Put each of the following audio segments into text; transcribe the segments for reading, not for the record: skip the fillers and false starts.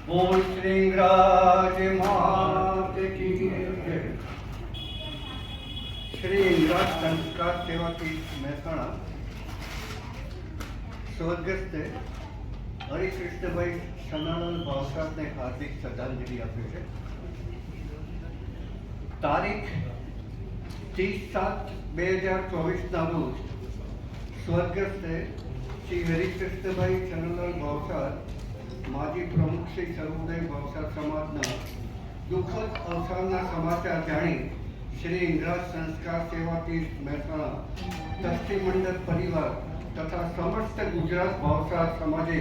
બોલ શ્રી રાજ માત કી જય। શ્રી ઇંગરાજ સંસ્કાર સેવાથી મહેસાણા સ્વર્ગસ્થ હરિકૃષ્ણભાઈ સનાલાલ ભાવસારને હાર્દિક શ્રદ્ધાંજલિ આપી છે। તારીખ 30/7/2024 રોજ સ્વર્ગસ્થ શ્રી હરિકૃષ્ણભાઈ સનાલાલ ભાવસાર માજી પ્રમુખ શ્રી સર્વોદય ભાવસાર સમાજના દુઃખદ અવસાનના સમાચાર જાણી શ્રી ઇંગરાજ સંસ્કાર સેવાથી મહેસાણા ટ્રસ્ટી મંડળ પરિવાર તથા સમસ્ત ગુજરાત ભાવસાર સમાજે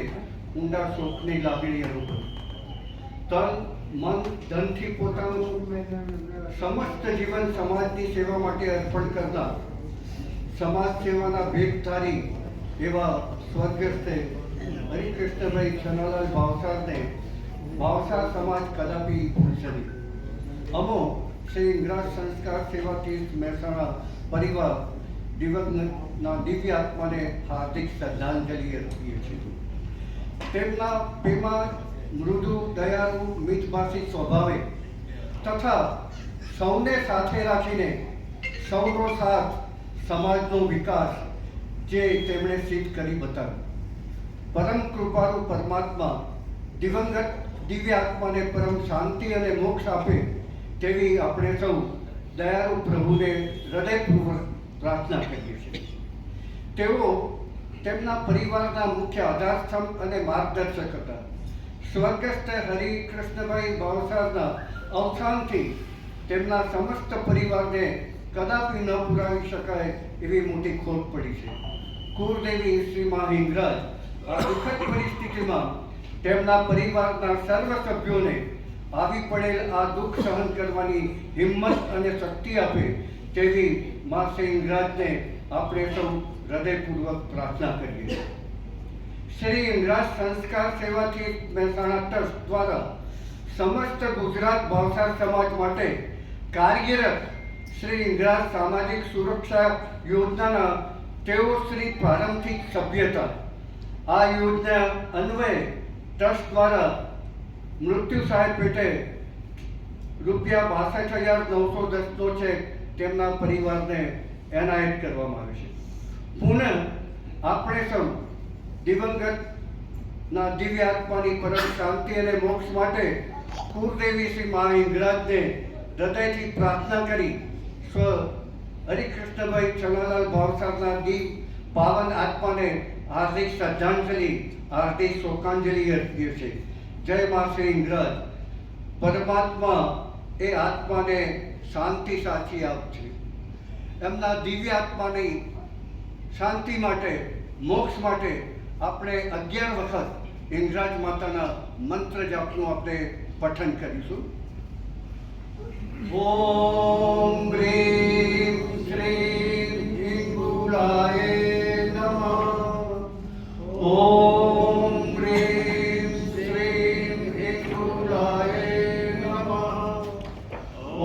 ઊંડા શોકની લાગણી અનુભવી। તન મન ધનથી પોતાનું સમસ્ત જીવન સમાજની સેવા માટે અર્પણ કરનાર સમાજ સેવાના ભેટધારી એવા સ્વર્ગસ્થ હરિકૃષ્ણભાઈ સનાલાલ ભાવસારને ભાવસાર સમાજ કદાપી ભૂલશે નહીં। અમો શ્રી ઇંગરાજ સંસ્કાર સેવાથી મહેસાણા પરિવાર દિવસના દિવ્ય આત્માને હાર્દિક શ્રદ્ધાંજલિ અર્પીએ છીએ। તેમના પ્રેમા મૃદુ દયાળુ મિતભાષી સ્વભાવે તથા સૌને સાથે રાખીને સૌનો સાથ સમાજનો વિકાસ જે તેમણે સિદ્ધ કરી બતાવ્યું। પરમ કૃપાળુ પરમાત્મા દિવંગત દિવ્ય આત્માને પરમ શાંતિ અને મોક્ષ આપે તેવી આપણે સૌ દયાળુ પ્રભુને હૃદયપૂર્વક પ્રાર્થના કરીએ છીએ। તેઓ તેમના પરિવારના મુખ્ય આધારસ્તંભ અને માર્ગદર્શક હતા। સ્વર્ગસ્થ હરિકૃષ્ણભાઈ ભાવસારના અવસાનથી તેમના સમસ્ત પરિવારને કદાપી ન પુરાવી શકાય એવી મોટી ખોટ પડી છે। કુળદેવી શ્રી મા હિંગરાજ આ દુઃખદ પરિસ્થિતિમાં તેમના પરિવારના સર્વ સભ્યોને આવી પડેલ આ દુઃખ સહન કરવાની હિંમત અને શક્તિ આપે તેવી મા શ્રી હિંગરાજને આપણે સૌ હૃદયપૂર્વક પ્રાર્થના કરીએ। શ્રી ઇંગરાજ સંસ્કાર સેવાથી મહેસાણા ટ્રસ્ટ દ્વારા સમસ્ત ગુજરાત ભાવસાર સમાજ માટે કાર્યરત શ્રી ઇંગરાજ સામાજિક સુરક્ષા યોજનાના તેઓ શ્રી પ્રારંભિક સભ્ય હતા। આ યોજના અન્વયે ટ્રસ્ટ દ્વારા મૃત્યુ સહાય પેટે ₹62,910નો ચેક તેમના પરિવારને એનાયત કરવામાં આવે છે। પુનઃ આપણે સૌ દિવંગતના દિવ્ય આત્માની પરમ શાંતિ અને મોક્ષ માટે કુળદેવી શ્રી મા હિંગરાજને હૃદયથી પ્રાર્થના કરી સ્વ હરિકૃષ્ણભાઈ સનાલાલ ભાવસારના પાવન આત્માને હાર્દિક શ્રદ્ધાંજલિ હાર્દિક શોકાંજલિ અર્પીએ છીએ। જય મા શ્રી ઇંગરાજ। પરમાત્મા એ આત્માને શાંતિ સાચી આપશે। એમના દિવ્ય આત્માની શાંતિ માટે મોક્ષ માટે આપણે 11 વખત ઇંગરાજ માતાના મંત્ર જાપનું આપણે પઠન કરીશું। ઓમ હ્રીમ શ્રીમ હિંગુલાય નમઃ। ઓમ હ્રીમ શ્રીમ હિંગુલાય નમઃ।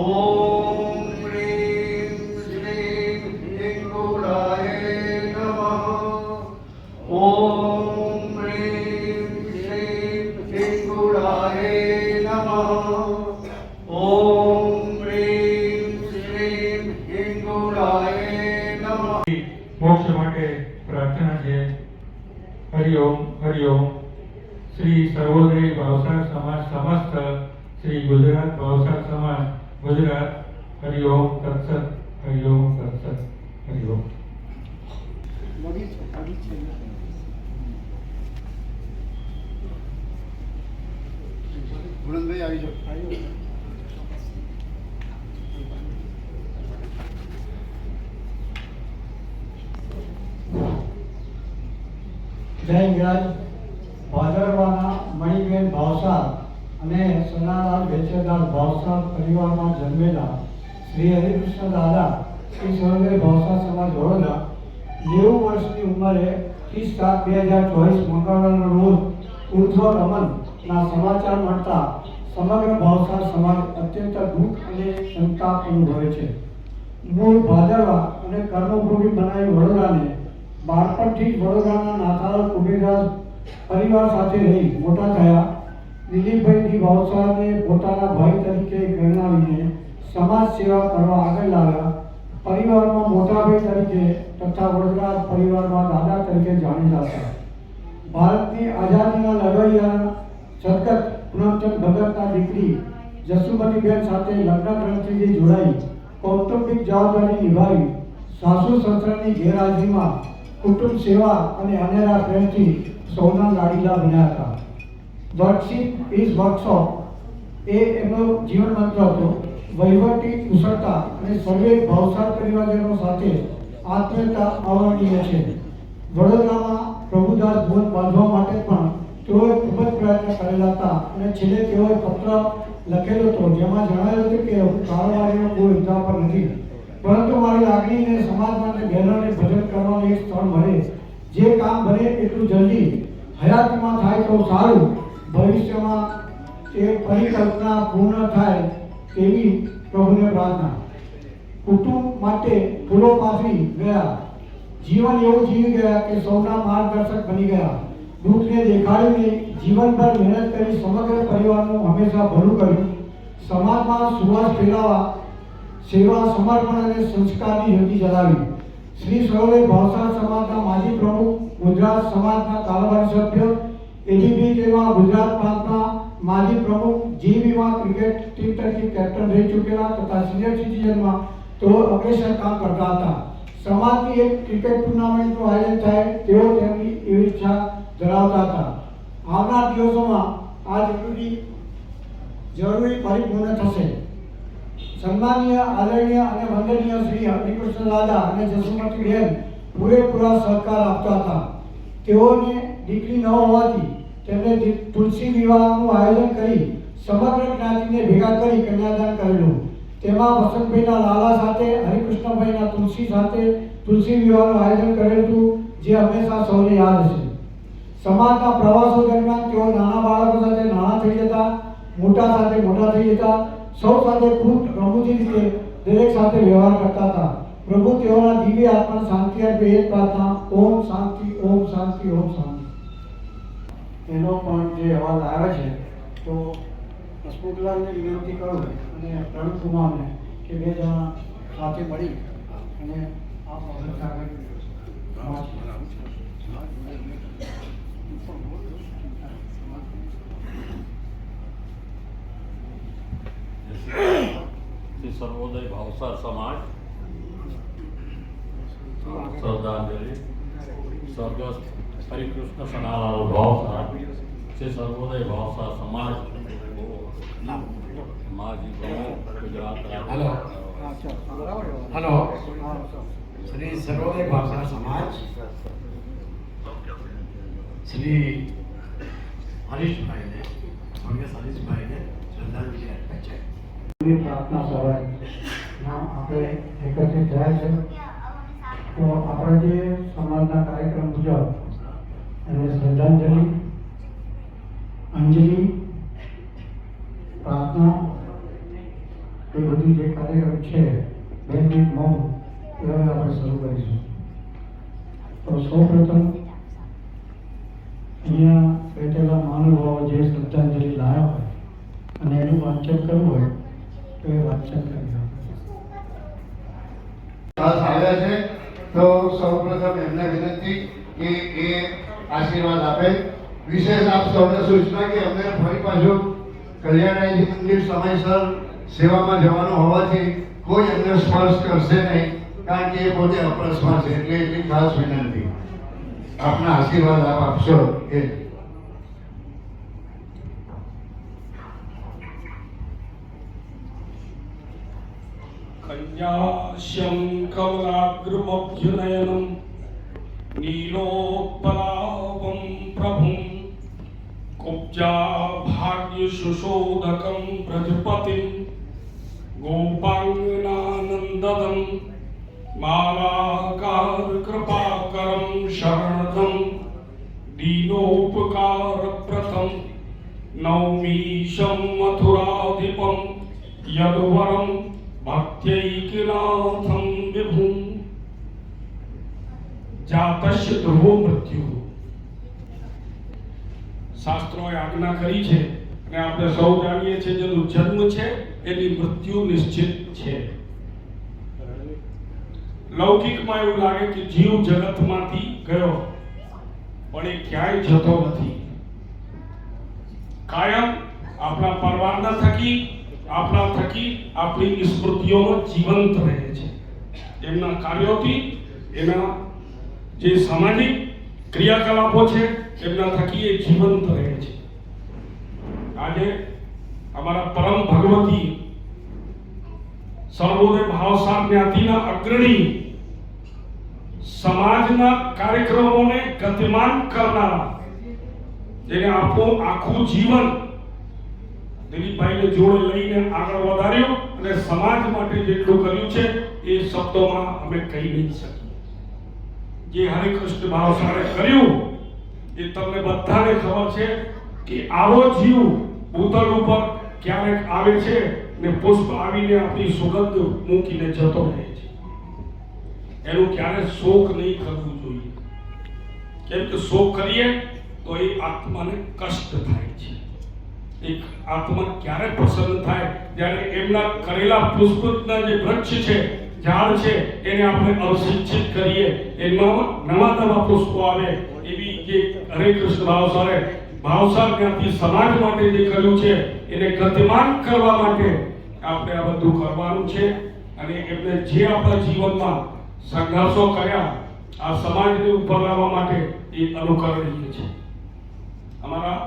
ઓમ હ્રીમ શ્રીમ હિંગુલાય નમઃ। ઓમ હ્રીમ શ્રીમ હિંગુલાય નમઃ। ઓમ હ્રીમ શ્રીમ હિંગુલાય નમઃ। મોક્ષ માટે પ્રાર્થના છે। હરિઓમ હરિઓમ। શ્રી સર્વોદય ભાવસાર સમાજ સમસ્ત શ્રી ગુજરાત ભાવસાર સમાજ ગુજરાત હરિઓમ તત્સત હરિઓમ તત્સત હરિઓમ। ગુણનભાઈ આવી જાઓ। જય ઇંગરાજ। ભાદરવાના મણિબેન ભાવસાર અને સનાલાલ વેચેદાર ભાવસાર પરિવારમાં જન્મેલા શ્રી હરિકૃષ્ણ દાદા શ્રી સર્વોદય ભાવસાર સમાજ વડોદરા 90 વર્ષની ઉંમરે 30/7/2024 મંગળવારના રોજ ઉર્ધ્વગમનના સમાચાર મળતા સમગ્ર ભાવસાર સમાજ અત્યંત દુઃખ અને સંતાપ અનુભવે છે। મૂળ ભાદરવા અને કર્મભૂમિ બનાવી વડોદરાને બાળપણથી જ વડોદરાના નાથાલાલ કુબેરદાસ પરિવાર સાથે રહી મોટા થયા। દિલીપભાઈ શ્રી ભાવસારને પોતાના ભાઈ તરીકે ગણાવીને સમાજ સેવા કરવા આગળ લાવ્યા. પરિવારમાં મોટા ભાઈ તરીકે તથા વડોદરા પરિવારમાં દાદા તરીકે જાણીતા હતા. ભારતની આઝાદીના લડવૈયા સદગત પૂનમચંદ ભગતના દીકરી જસુમતીબેન સાથે લગ્ન ગ્રંથિથી જોડાઈ કૌટુંબિક જવાબદારી નિભાવી સાસુ સસરાની ગેરહાજરીમાં કુટુંબ સેવા અને અનેરા પ્રેમથી સૌના લાડીલા બન્યા હતા. વર્કશીપ ઇઝ વર્કશોપ એ એમનો જીવન મંત્ર હતો. વહીવટી કુશળતા અને સર્વે ભાવસાર પરિવારજનો સાથે આત્મીયતા અવર્ણનીય છે. વડોદરામાં પ્રભુદાસ ભવન બાંધવા માટે પણ તેઓએ ખૂબ જ પ્રયત્ન કરેલા હતા અને છેલ્લે તેઓએ પત્ર લખેલો હતો જેમાં જણાવ્યું હતું કે હું કારોબારીનો કોઈ હિસ્સા પર નથી, પરંતુ મારી લાગણીને સમાજ માટે બહેનોને ભજન કરવાનું એક સ્થળ મળે, જે કામ બને એટલું જલ્દી હયાતીમાં થાય તો સારું, ભવિષ્યમાં તે પરિકલ્પના પૂર્ણ થાય તેવી પ્રભુને પ્રાર્થના. કુટુંબ માટે ફૂલો પાથરી ગયા, જીવન એવું જીવી ગયા કે સૌના માર્ગદર્શક બની ગયા. દુઃખને દેખાડીને જીવનભર મહેનત કરી સમગ્ર પરિવારનું હંમેશા ભલું કર્યું. સમાજમાં સુવાસ ફેલાવા સેવા, સમર્પણ અને સંસ્કારની જ્યોતિ જલાવી. શ્રી સરોવરે ભાવસાર સમાજના માજી પ્રમુખ, ગુજરાત સમાજના કારોબારી સભ્ય, એબીવીપીમાં ગુજરાત પ્રાંતના માજી પ્રમુખ, જીબીમાં ક્રિકેટ ટીમ તરીકે કેપ્ટન રહી ચૂકેલા તથા સિનિયર સિટીઝનમાં તેઓ અગ્રેસર કામ કરતા હતા. સમાજની એક ક્રિકેટ ટુર્નામેન્ટનું આયોજન થાય તેઓ તેમની એવી ઈચ્છા ધરાવતા હતા. આવનાર દિવસોમાં આ જરૂરી પરિપૂર્ણ થશે. સન્માનીય, આદરણીય અને વંદનીય શ્રી હરિકૃષ્ણ દાદા અને જસુમતીબેન પૂરેપૂરા સહકાર આપતા હતા. તેઓને દીકરી ન હોવાથી તેમણે તુલસી વિવાહનું આયોજન કરી સમગ્ર જ્ઞાતિને ભેગા કરી કન્યાદાન કરેલું. તેમાં વસંતભાઈના લાલા સાથે હરિકૃષ્ણભાઈના તુલસી સાથે તુલસી વિવાહનું આયોજન કરેલું હતું, જે હંમેશા સૌને યાદ હશે. સમાજના પ્રવાસો દરમિયાન તેઓ નાના બાળકો સાથે નાના થઈ જતા, મોટા સાથે મોટા થઈ જતા, સૌ સાથે ખૂબ રમૂજી રીતે દરેક સાથે વ્યવહાર કરતા હતા. પ્રભુ તેઓના દિવ્ય આત્માને શાંતિ આપે એ પ્રાર્થના. ઓમ શાંતિ, ઓમ શાંતિ, ઓમ શાંતિ. એનો પણ જે અવાજ આવે છે તો હસમુખલાલને વિનંતી કરું અને પ્રણકુમારને કે બે જણા સાથે મળી અને આ બાબત આગળ શ્રી સર્વોદય ભાવસાર સમાજ શ્રદ્ધાંજલિ સ્વર્ગસ્થ હરિકૃષ્ણ સનાલાલ ભાવસાર શ્રી સર્વોદય ભાવસાર સમાજ માજી પ્રમુખ ગુજરાત હલો શ્રી સર્વોદય ભાવસાર સમાજ શ્રી હરીશભાઈને હરીશભાઈને શ્રદ્ધાંજલિ આપે છે. પ્રાર્થના સભામાં આપણે એકત્રિત થયા છે તો આપણા જે સમાજના કાર્યક્રમ મુજબ અને શ્રદ્ધાંજલિ, અંજલિ, પ્રાર્થના એ બધું જે કાર્યક્રમ છે 2 મિનિટ મૌન એ હવે આપણે શરૂ કરીશું. તો સૌપ્રથમ અહીંયા બેઠેલા મહાનુભાવો જે શ્રદ્ધાંજલિ લાવ્યા હોય અને એનું વાંચન કરવું હોય તો એ વાંચન કરી ખાસ આવ્યા છે તો સૌપ્રથમ એમને વિનંતી કે એ આશીર્વાદ આપે. વિશેષ આપ સૌને સૂચના કે અમને ફરી પાછું કલ્યાણાજી મંદિર સમયસર સેવામાં જવાનું હોવાથી કોઈ એમને સ્પર્શ કરશે નહીં, કારણ કે એ પોતે અપરસમાં છે, એટલે એટલી ખાસ વિનંતી. આપના આશીર્વાદ આપ આપશો એ कन्याश्यं कमलाग्रमभ्युनयनं नीलोत्पलावं प्रभुं कुब्जाभाग्यशुशोदकं ब्रजपतिं गोपाङ्गनानन्ददं मालाकारकृपाकरं शरणदं दीनोपकारप्रथं नौमीशं मथुराधिपं यदुवरं भक्त्यैकनाथं विभुं जातस्य ध्रुवो मृत्यु. શાસ્ત્રોએ આજ્ઞા કરી છે અને આપણે સૌ જાણીએ છીએ જેનો જન્મ છે એની મૃત્યુ નિશ્ચિત છે. લૌકિકમાં એવું લાગે કે જીવ જગતમાંથી ગયો, પણ એ ક્યાંય જતો નથી. કાયમ આપણા પરવારના થકી, આપણા થકી આપણી સ્મૃતિઓમાં જીવંત રહે છે. એમના કાર્યોથી, એના જે સામાજિક ક્રિયાકલાપો છે એમના થકી એ જીવંત રહે છે. આજે અમારા પરમ ભગવતી સર્વોદય ભાવસાર જ્ઞાતિના અગ્રણી સમાજના કાર્યક્રમોને ગતિમાન કરનારા, જેને આપણું આખું જીવન દિલીપભાઈને જોડે લઈને આગળ વધાર્યું અને સમાજ માટે જેટલું કર્યું છે એ શબ્દોમાં અમે કહી નહીં શકીએ. જે હરિકૃષ્ણ ભાવસારે કર્યું એ તમને બધાને ખબર છે કે આવો જીવ ભૂતલ ઉપર ક્યારેક આવે છે ને પુષ્પ આવીને આપણી સુગંધ મૂકીને જતો રહે છે. એનું ક્યારે શોક નહીં કરવું જોઈએ, કેમ કે શોક કરીએ તો એ આત્માને કષ્ટ થાય છે. એક આત્મા ક્યારે પ્રસન્ન થાય જ્યારે એમના કરેલા પુષ્પના જે વૃક્ષ છે, ઝાડ છે, એને આપણે અવસિંચિત કરીએ, એમાં નવા પુષ્પો આવે. એવી જે હરિકૃષ્ણ ભાવસાર જ્ઞાતિ સમાજ માટે જે કર્યું છે એને ગતિમાન કરવા માટે આપણે આ બધું કરવાનું છે. અને એમને જે આપણા જીવનમાં સંઘર્ષો કર્યા આ સમાજને ઉપર લાવવા માટે એ અનુકરણીય છે. અમારા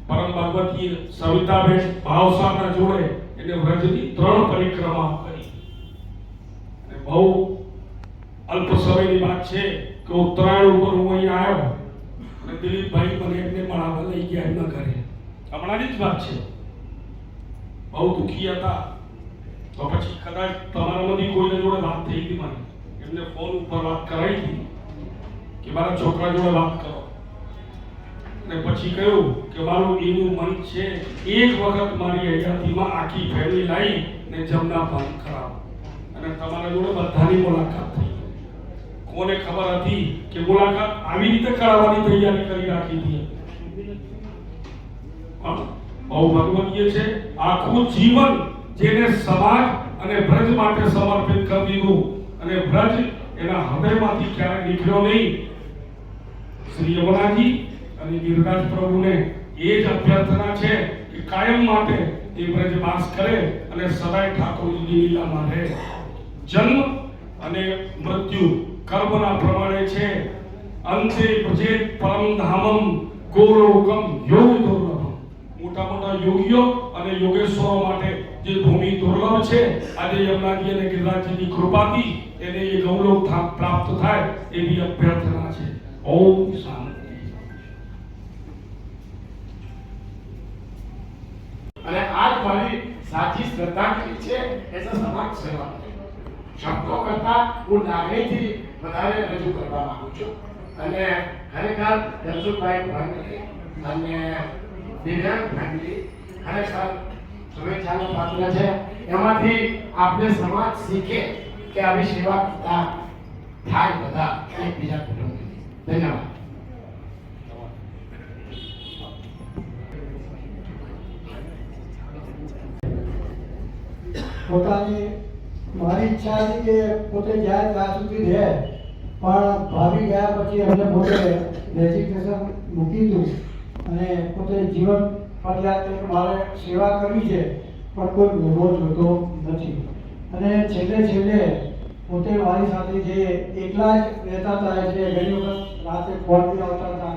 પરમ ભગવતી સવિતાબેન ભાવસારના જોડે એને વ્રજની 3 પરિક્રમા કરી. અને બહુ અલ્પ સમયની વાત છે કે ઉત્તરાયણ ઉપર હું અહીં આવ્યો અને દિલીપભાઈ મને એમને મળાવવા લઈ ગયા એમના ઘરે. હમણાંની જ વાત છે. બહુ દુઃખી હતા. તો પછી કદાચ તમારામાંથી કોઈને જોડે વાત થઈ હતી, મને એમને ફોન ઉપર વાત કરાવી હતી કે મારા છોકરા જોડે વાત કરો. અને પછી કહ્યું કે મારું એવું મન છે એક વખત મારી હયાતીમાં આખી ફેમિલી લાવી ને જમના પાન કરાવો. અને તમારા જોડે બધાની મુલાકાત થઈ. કોને ખબર હતી કે મુલાકાત આવી રીતે કરાવવાની તૈયારી કરી રાખી હતી. બહુ ભગવતીય છે. આખું જીવન જેને સમાજ અને બ્રજ માટે સમર્પિત કરી દીધું અને બ્રજ એના હૃદયમાંથી ક્યારેય નીકળ્યો નહીં. શ્રી યમુનાજી અને ગિરિરાજ પ્રભુને એ જ અભ્યર્થના છે કે કાયમ માટે એ બ્રજ વાસ કરે અને સદાય ઠાકોરજીની લીલામાં રહે. જન્મ અને મૃત્યુ કર્મના પ્રમાણે છે. અંતે પ્રજેત પરમ ધામમ ગોલોકમ યોગ દુર્લભમ. મોટા યોગીઓ અને યોગેશ્વરો માટે જે ભૂમિ દુર્લભ છે, આજે યમુનાજી અને ગિરિરાજજીની કૃપાથી એને એ ગૌલોક પ્રાપ્ત થાય એવી અભ્યર્થના છે. ઓમ શાંતિ. અને આજ મારી સાચી શ્રદ્ધાંજલિ છે એ તો સમાજ સેવા. શબ્દો કરતા હું લાગણીથી વધારે રજૂ કરવા માંગુ છું. અને ખરેખર જસુભાઈ ફેમિલી અને દિવ્યાંગ ફેમિલી ખરેખર શુભેચ્છાનો પાત્ર છે. એમાંથી આપણે સમાજ શીખે કે આવી સેવા કરતા થાય બધા એકબીજા કુટુંબી. ધન્યવાદ. પોતાની મારી ઈચ્છા હતી કે પોતે જાય ત્યાં સુધી રહે, પણ ભાભી ગયા પછી એમને પોતે રેજિગ્નેશન મૂકી દીધું અને પોતે જીવન ફરિયાદ કરી કે મારે સેવા કરવી છે પણ કોઈ મોભો જોતો નથી. અને છેલ્લે પોતે મારી સાથે જે એકલા જ રહેતા હતા, એટલે ઘણી વખત રાતે ફોન બી આવતા હતા,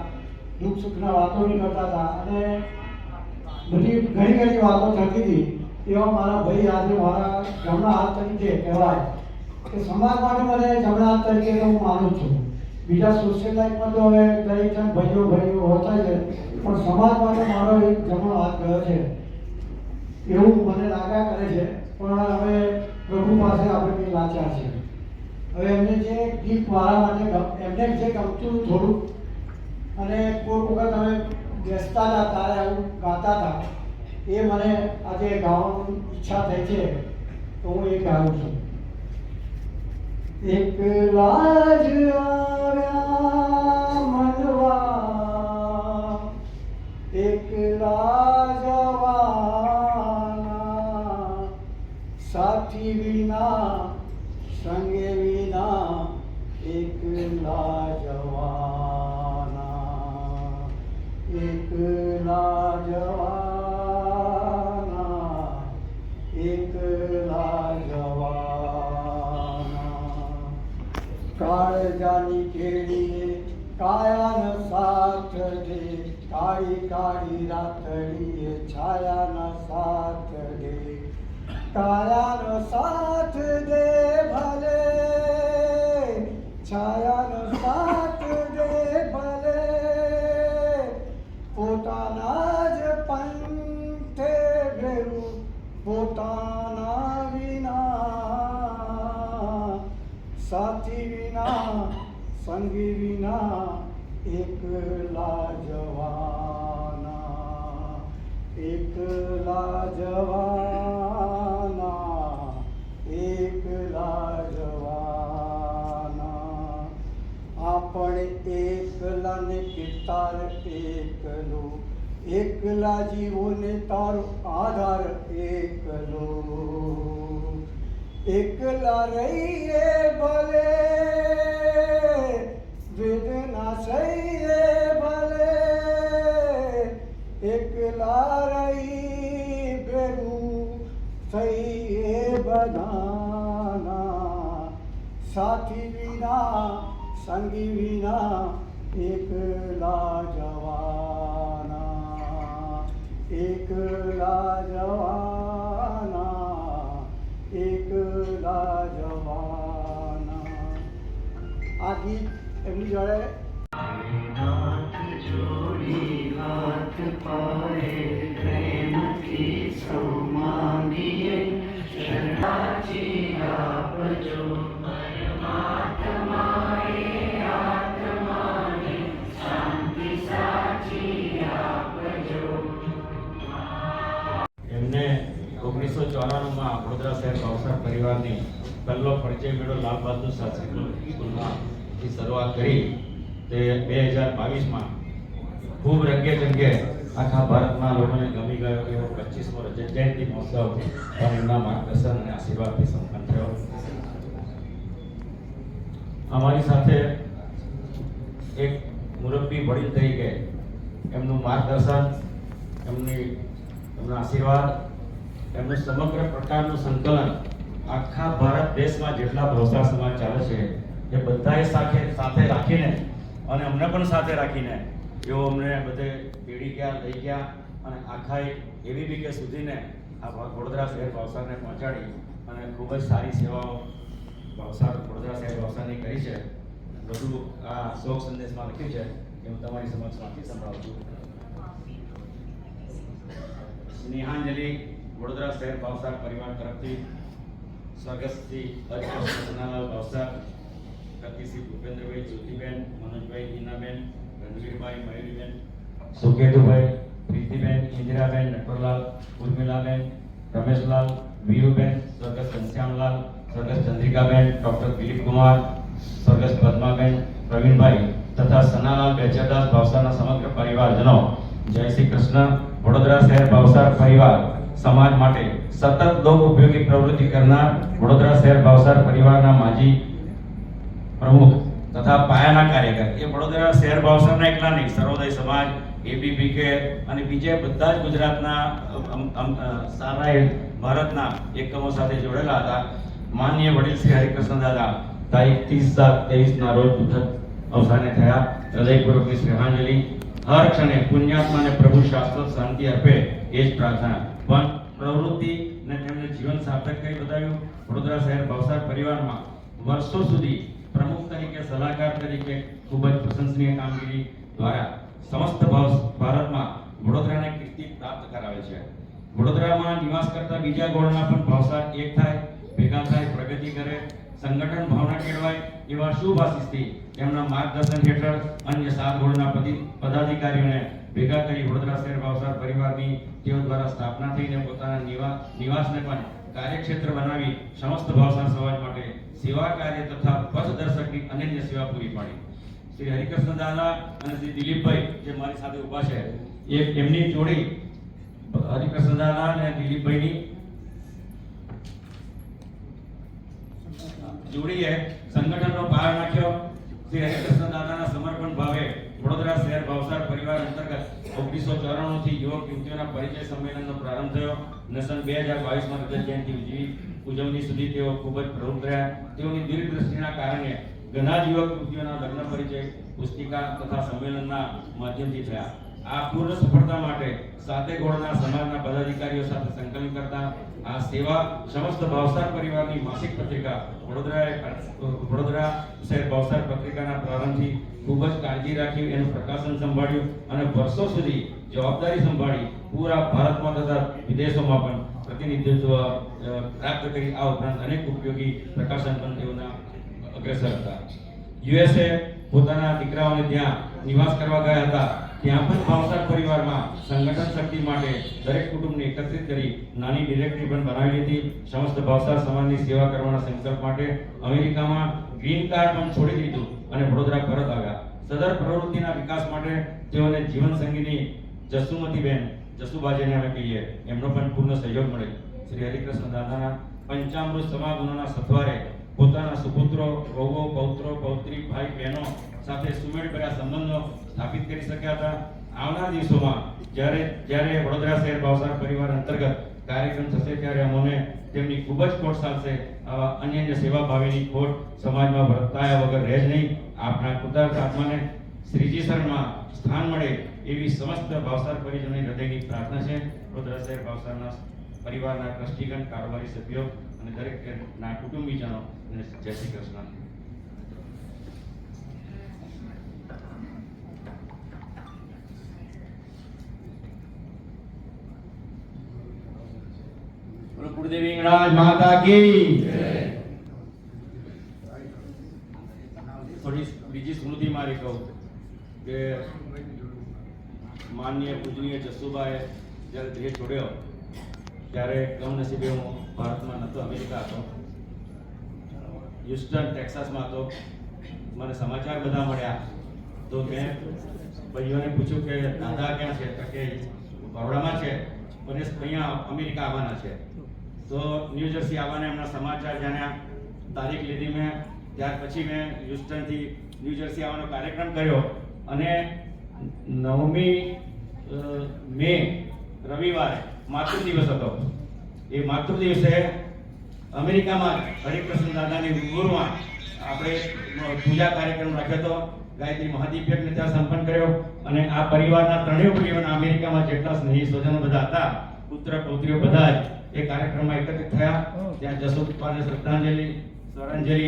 દુઃખ સુખના વાતો બી કરતા હતા અને બધી ઘણી વાતો થતી હતી. એવા મારા ભાઈ આજે મારા જમણા હાથ તરીકે કહેવાય કે સમાજ માટે મને જમણા હાથ તરીકે હું માનું છું. બીજા સોશિયલ લાઈફમાં તો હવે દરેક જણ ભાઈઓ હોતા છે, પણ સમાજ માટે મારો એક જમણો હાથ ગયો છે એવું મને લાગ્યા કરે છે. પણ હવે પ્રભુ પાસે આપણે કંઈ લાચાર છે. હવે એમને જે ગીત મારા માટે એમને જે ગમતું થોડું અને કોઈ વખત અમે બેસતા હતા ત્યારે આવું ગાતા હતા, એ મને આજે ગાવાની ઈચ્છા થઈ છે તો હું એ ગાઉં છું. એકલા જ આવ્યા મનવા, એકલા જ કાયાનો સાથ દે, કાળી કાળી રાતડીએ છાયાનો સાથ દે, કાયાનો સાથ દે ભલે, છાયાનો સાથ દે ભલે, પોતાના જ પંથે ભેરું પોતાના વિના, સાથી વિના સંગી વિના એકલા જવાના, એકલા જવાના, એકલા જવાના. આપણે એકલા ને કિતાર એકલો, એકલા જીવોને તારો આધાર એકલો, એકલા રહીએ ભલે, વેદના સહીએ ભલે, એકલા રહી ભેરું થઈએ બધાના, સાથી વિના સંગી વિના એકલા જવાના, એકલા જવાના, એકલા જવાના. આ ગીત એમની જોડે એમને 1994માં વડોદરા શહેર ભાવસાર પરિવારની પહેલો પરિચય મેળો લાલ બહાદુર શાસ્ત્રી સ્કૂલમાંથી શરૂઆત કરી તે 2022માં ખૂબ રંગે ચંગે આખા ભારતમાં લોકોને ગમી ગયો એવો 25મો રજત જયંતિ મહોત્સવ પણ એમના માર્ગદર્શન અને આશીર્વાદથી સંપન્ન થયો. અમારી સાથે એક મુરબ્બી વડીલ તરીકે એમનું માર્ગદર્શન, એમના આશીર્વાદ, એમનું સમગ્ર પ્રકારનું સંકલન આખા ભારત દેશમાં જેટલા ભાવસાર સમાજ ચાલે છે એ બધાએ સાથે રાખીને અને અમને પણ સાથે રાખીને એઓ અમને બધે તેડી ગયા, લઈ ગયા અને આખા એવી બીકે સુધીને આ વડોદરા શહેર ભાવસારને પહોંચાડી અને ખૂબ જ સારી સેવાઓ વડોદરા શહેર ભાવસારની કરી છે. બધું આ શોક સંદેશમાં લખ્યું છે એ હું તમારી સમક્ષ વાંચી સંભળાવું છું. સ્નેહાંજલિ વડોદરા શહેર ભાવસાર પરિવાર તરફથી સ્વર્ગસ્થ શ્રી હરિકૃષ્ણ સનાલાલ ભાવસાર, શ્રી ભૂપેન્દ્રભાઈ, જ્યોતિબેન, મનોજભાઈ, હિનાબેન, રણવીરભાઈ, મયુરીબેન, સુકેતુભાઈ, પ્રીતિબેન, ઇન્દિરાબેન, નટવરલાલ, ઉર્મિલાબેન, રમેશલાલ, વીરુબેન, સ્વર્ગસ્થ ઘનશ્યામલાલ, સ્વર્ગસ્થ ચંદ્રિકાબેન, ડોક્ટર દિલીપકુમાર, સ્વર્ગસ્થ પદ્માબેન, પ્રવીણભાઈ તથા સનાલાલ બેચરદાસ ભાવસારના સમગ્ર પરિવારજનો, જય શ્રી કૃષ્ણ. વડોદરા શહેર ભાવસાર પરિવાર સમાજ માટે સતત લોક ઉપયોગી પ્રવૃત્તિ કરનાર વડોદરા શહેર ભાવસાર પરિવારના માજી પ્રમુખ તથા પાયાના કાર્યકર એ વડોદરા શહેર ભાવસારના એકલા નહીં, સર્વોદય સમાજ, એબીપીકે અને બીજા બધા જ ગુજરાતના સારા ભારતના એકમો સાથે જોડેલા હતા. માનનીય વડીલ શ્રી હરિકૃષ્ણ દાદા તારીખ 30/7/23 રોજ અવસાને થયા. હૃદયપૂર્વકની શ્રદ્ધાંજલિ. હર ક્ષણે પુણ્યાત્માને પ્રભુ શાશ્વત શાંતિ આપે એ જ પ્રાર્થના. પણ પ્રવૃત્તિ ને તેમણે જીવન સાર્થક કરી બતાવ્યું. વડોદરા શહેર ભાવસાર પરિવારમાં વર્ષો સુધી પ્રમુખ તરીકે, સલાહકાર તરીકે ખૂબ જ પ્રશંસનીય કામગીરી દ્વારા સમસ્ત ભારતમાં વડોદરાને કીર્તિ પ્રાપ્ત કરાવે છે. વડોદરામાં નિવાસ કરતા બીજા ગોળના પણ ભાવસાર એક થાય, ભેગા થાય, પ્રગતિ કરે, સંગઠન ભાવના કેળવાય એવા શુભ આશીષથી તેમના માર્ગદર્શન હેઠળ અન્ય 7 ગોળના પદાધિકારીઓને ભેગા કરી વડોદરા શહેર ભાવસાર પરિવારની તેઓ દ્વારા સ્થાપના થઈને પોતાના નિવાસને પણ કાર્યક્ષેત્ર બનાવી સમસ્ત ભાવસાર સમાજ માટે સેવા કાર્ય તથા પથદર્શકની અનન્ય સેવા પૂરી પાડી. શ્રી હરિકૃષ્ણ દાદા અને શ્રી દિલીપભાઈ જે મારી સાથે ઊભા છે એમની જોડી, હરિકૃષ્ણ દાદા અને દિલીપભાઈની જોડીએ સંગઠનનો પાયો નાખ્યો. શ્રી હરિકૃષ્ણ દાદાના સમર્પણ ભાવે વડોદરા શહેર ભાવસાર પરિવાર અંતર્ગત 1994 થી યુવક યુવતીઓના પરિચય સંમેલનનો પ્રારંભ થયો અને સન 2022માં રજત જયંતિ ઉજવણી સુધી તેઓ ખૂબ જ પ્રવૃત્ત રહ્યા. તેઓની દીર્ઘદ્રષ્ટિના કારણે ઘણા જ યુવક યુવતીઓના લગ્ન પરિચય પુસ્તિકા તથા સંમેલનના માધ્યમથી થયા. આ પૂર્ણ સફળતા માટે સાતે ગોળના સમાજના પદાધિકારીઓ સાથે સંકલન કરતા આ સેવા સમસ્ત ભાવસાર પરિવારની માસિક પત્રિકા વડોદરા શહેર ભાવસાર પત્રિકાના પ્રારંભથી ખૂબ જ કાળજી રાખી એનું પ્રકાશન સંભાળ્યું અને વર્ષો સુધી જવાબદારી સંભાળી પૂરા ભારતમાં તથા વિદેશોમાં પણ પ્રતિનિધિત્વ પ્રાપ્ત કરી. આ ઉપરાંત અનેક ઉપયોગી પ્રકાશન પણ તેઓના અગ્રેસર હતા. યુએસએ પોતાના દીકરાઓને ત્યાં નિવાસ કરવા ગયા હતા. ત્યાં પણ ભાવસાર પરિવારમાં સંગઠન શક્તિ માટે દરેક કુટુંબને એકત્રિત કરી નાની ડિરેક્ટરી પણ બનાવી હતી. સમસ્ત ભાવસાર સમાજની સેવા કરવાના સંકલ્પ માટે અમેરિકામાં ગ્રીન કાર્ડ પણ છોડી દીધું અને વડોદરા પરત આવ્યા. સદર પ્રવૃત્તિના વિકાસ માટે તેઓને જીવન સંગીની જસુમતીબેન જસુબાજીને અમે કહીએ એમનો પણ પૂર્ણ સહયોગ મળે. શ્રી હરિકૃષ્ણ દાદાના પંચામૃત સમાગમોના સથવારે પોતાના સુપુત્રો, વહુઓ, પૌત્રો, પૌત્રી, ભાઈ, બહેનો સાથે સુમેળભર્યા સંબંધો સ્થાપિત કરી શક્યા હતા. આવનાર દિવસોમાં જ્યારે વડોદરા શહેર ભાવસાર પરિવાર અંતર્ગત કાર્યક્રમ થશે ત્યારે અમને તેમની ખૂબ જ ખોટ સાલશે. આવા અન્ય સેવા ભાવીની ખોટ સમાજમાં વર્તાયા વગર રહે જ નહીં. આપના કૃતાર્થ આત્માને શ્રીજી શરણમાં સ્થાન મળે એવી સમસ્ત ભાવસાર પરિજનોની હૃદયની પ્રાર્થના છે. વડોદરા શહેર ભાવસારના પરિવારના ટ્રસ્ટીગણ, કારોબારી સભ્યો અને દરેકના કુટુંબીજનો જય શ્રી કૃષ્ણ. બોલો કુળદેવી ગણરાજ માતા કી. થોડી બીજી સ્મૃતિ મારી કહું કે માનનીય પૂજનીય જસુબાએ જ્યારે દેહ છોડ્યો ત્યારે કમનસીબે હું ભારતમાં નહોતો, અમેરિકા હતો, હ્યુસ્ટન ટેક્સાસમાં હતો. મને સમાચાર બધા મળ્યા તો મેં ભાઈઓને પૂછ્યું કે દાદા ક્યાં છે? તો કે બરોડામાં છે, પણ અહીંયા અમેરિકા આવવાના છે. તો ન્યૂ જર્સી આવવાના એમના સમાચાર જાણ્યા. તારીખ લીધી મેં. ત્યાર પછી મેં હ્યુસ્ટનથી ન્યૂ જર્સી આવવાનો કાર્યક્રમ કર્યો અને 9મી મે રવિવારે માતૃ દિવસ હતો. એ માતૃ દિવસે અમેરિકામાં હરિકૃષ્ણ દાદાની રૂબરૂમાં આપણે પૂજા કાર્યક્રમ રાખ્યો હતો. ગાયત્રી મહાદીપયજ્ઞ ત્યાં સંપન્ન કર્યો અને આ પરિવારના ત્રણેય પરિવારના અમેરિકામાં જેટલા સ્નેહી સ્વજનો બધા હતા, પુત્ર પૌત્રીઓ બધા જ એ કાર્યક્રમમાં એકત્રિત થયા. ત્યાં જસુબાને શ્રદ્ધાંજલિ, સ્વરાંજલિ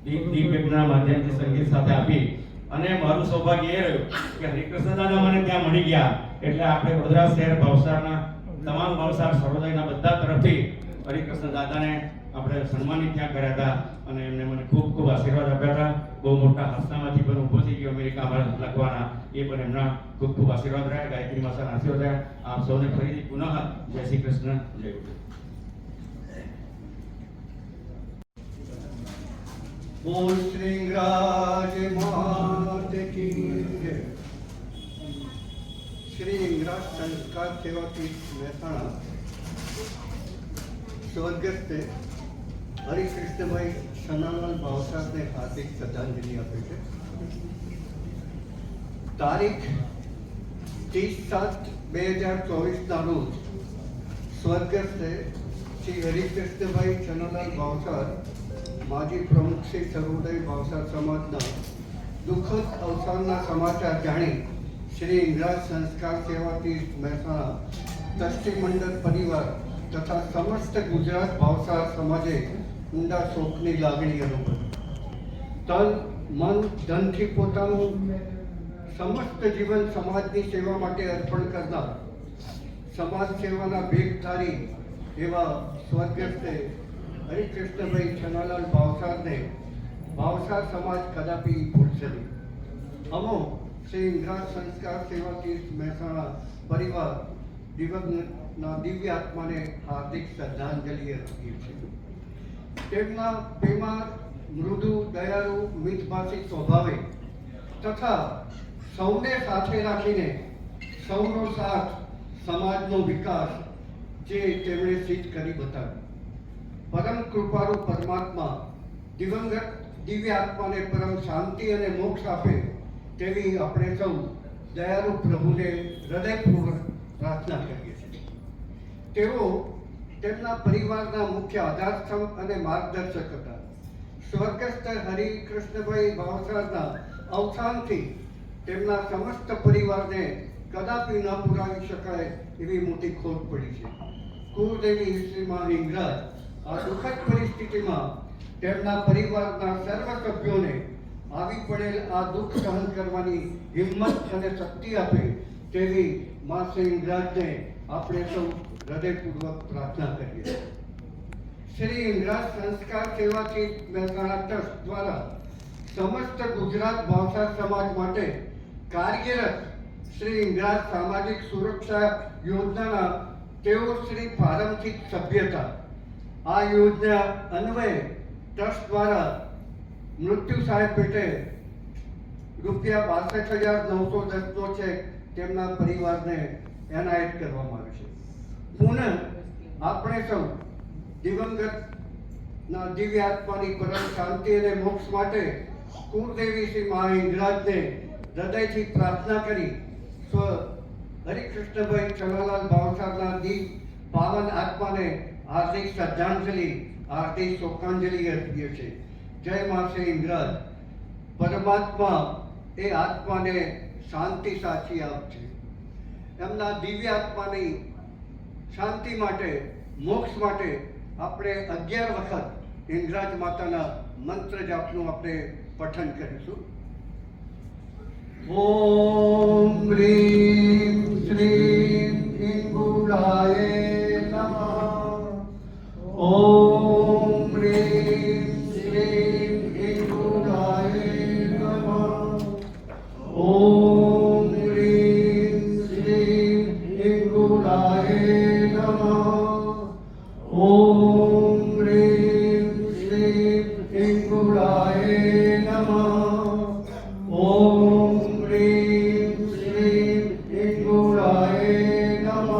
દીપયજ્ઞના માધ્યમથી સંગીત સાથે આપી. અને મારું સૌભાગ્ય એ રહ્યું કે હરિકૃષ્ણ દાદા મને ત્યાં મળી ગયા. એટલે આપણે વડોદરા શહેર ભાવસારના તમામ ભાવસાર સર્વોદયના બધા તરફથી હરિકૃષ્ણ દાદાને આપણે સન્માનિત ત્યાં કર્યા હતા અને એમને મને ખૂબ ખૂબ આશીર્વાદ આપ્યા હતા. બહુ મોટા હાદસામાંથી પણ ઊભો થઈ ગયો અમેરિકામાં લખવાના, એ પણ એમના ખૂબ ખૂબ આશીર્વાદ રહ્યા. ગાયત્રી માતાના આશીર્વાદ રહ્યા. આપ સૌને ફરીથી પુનઃ જય શ્રી કૃષ્ણ, જય ગુરુ. બોલ શ્રી ઇંગરાજ માત કી જય. શ્રી ઇંગરાજ સંસ્કાર સેવાથી મહેસાણા સ્વર્ગસ્થ હરિકૃષ્ણભાઈ સનાલાલ ભાવસારને હાર્દિક શ્રદ્ધાંજલિ આપે છે. તારીખ 30/7/2024 રોજ સ્વર્ગસ્થ શ્રી હરિકૃષ્ણભાઈ સનાલાલ ભાવસાર, માજી પ્રમુખ શ્રી સર્વોદય ભાવસાર સમાજના દુઃખદ અવસાનના સમાચાર જાણી શ્રી ઇંગરાજ સંસ્કાર સેવાથી મહેસાણા ટ્રસ્ટી મંડળ પરિવાર તથા સમસ્ત ગુજરાત ભાવસાર સમાજે ઊંડા શોકની લાગણી અનુભવી. તન, મન, ધનથી પોતાનું સમસ્ત જીવન સમાજની સેવા માટે અર્પણ કરનાર, સમાજ સેવાના ભેખધારી એવા સ્વર્ગસ્થ હરિકૃષ્ણભાઈ સનાલાલ ભાવસારને ભાવસાર સમાજ કદાપી ભૂલશે નહીં. અમો શ્રી ઇંગરાજ સંસ્કાર સેવાથી મહેસાણા પરિવાર દિવંગતના દિવ્ય આત્માને હાર્દિક શ્રદ્ધાંજલિ અર્પીએ છીએ. તેમના પ્રેમાળ, મૃદુ, દયાળુ, મિતભાષી સ્વભાવે તથા સૌને સાથે રાખીને સૌનો સાથ, સમાજનો વિકાસ જે તેમણે સિદ્ધ કરી બતાવ્યું. પરમ કૃપાળુ પરમાત્મા દિવંગત દિવ્ય આત્માને પરમ શાંતિ અને મોક્ષ આપે તેવી આપણે સૌ દયાળુ પ્રભુને હૃદયપૂર્વક પ્રાર્થના કરીએ છીએ. તેઓ તેમના પરિવારના મુખ્ય આધારસ્તંભ અને માર્ગદર્શક હતા. સ્વર્ગસ્થ હરિકૃષ્ણભાઈ ભાવસારના અવસાનથી તેમના સમસ્ત પરિવારને કદાપી ન પુરાવી શકાય એવી મોટી ખોટ પડી છે. કુળદેવી શ્રીમાં હિંગરાજ આ દુઃખદ પરિસ્થિતિમાં તેમના પરિવારના સર્વ સભ્યોને આવી પડેલ આ દુઃખ સહન કરવાની હિંમત અને શક્તિ આપે તેવી મા શ્રી હિંગરાજને આપણે સૌ હૃદયપૂર્વક પ્રાર્થના કરીએ. શ્રી હિંગરાજ સંસ્કાર સેવાથી મહેસાણા ટ્રસ્ટ દ્વારા સમસ્ત ગુજરાત ભાવસાર સમાજ માટે કાર્યરત શ્રી હિંગરાજ સામાજિક સુરક્ષા યોજનાના તેઓ શ્રી પ્રારંભિક સભ્ય હતા. આ યોજના અન્વયે ટ્રસ્ટ દ્વારા મૃત્યુ સહાય પેટે રૂપિયા 62,910 નો ચેક તેમના પરિવારને એનાયત કરવામાં આવ્યો છે. પુનઃ આપણે સૌ દિવંગતના દિવ્ય આત્માની પરમ શાંતિ અને મોક્ષ માટે કુળદેવી શ્રી મા હિંગરાજને હૃદયથી પ્રાર્થના કરી સ્વ હરિકૃષ્ણભાઈ ચલાલાલ ભાવસારના પાવન આત્માને હાર્દિક શ્રદ્ધાંજલિ હાર્દિક શોકાંજલિ અર્પીએ છીએ. જય મા શ્રી હિંગરાજ. પરમાત્મા એ આત્માને શાંતિ સાચી આપશે. એમના દિવ્ય આત્માની શાંતિ માટે મોક્ષ માટે આપણે 11 વખત હિંગરાજ માતાના મંત્ર જાપનું આપણે પઠન કરીશું. ઓમ હ્રીમ શ્રીમ હિંગુલાય નમઃ. ઓમ હ્રીમ શ્રીમ હિંગુલાય નમઃ. ઓમ હ્રીમ શ્રીમ હિંગુલાય નમઃ. ઓમ હ્રીમ શ્રીમ હિંગુલાય નમઃ. ઓમ હ્રીમ શ્રીમ હિંગુલાય નમઃ.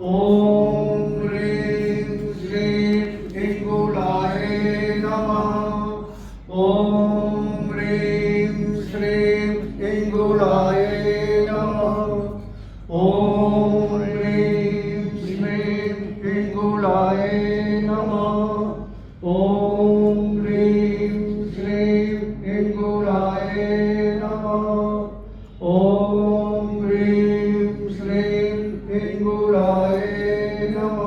ઓમ હ્રીમ શ્રીમ હિંગુલાય નમઃ. ઓમ હ્રીમ શ્રીમ હિંગુલાય નમઃ. ઓમ હ્રીમ શ્રીમ હિંગુલાય નમઃ. ઓમ હ્રીમ શ્રીમ હિંગુલાય નમઃ. ઓમ હ્રીમ શ્રીમ હિંગુલાય નમઃ.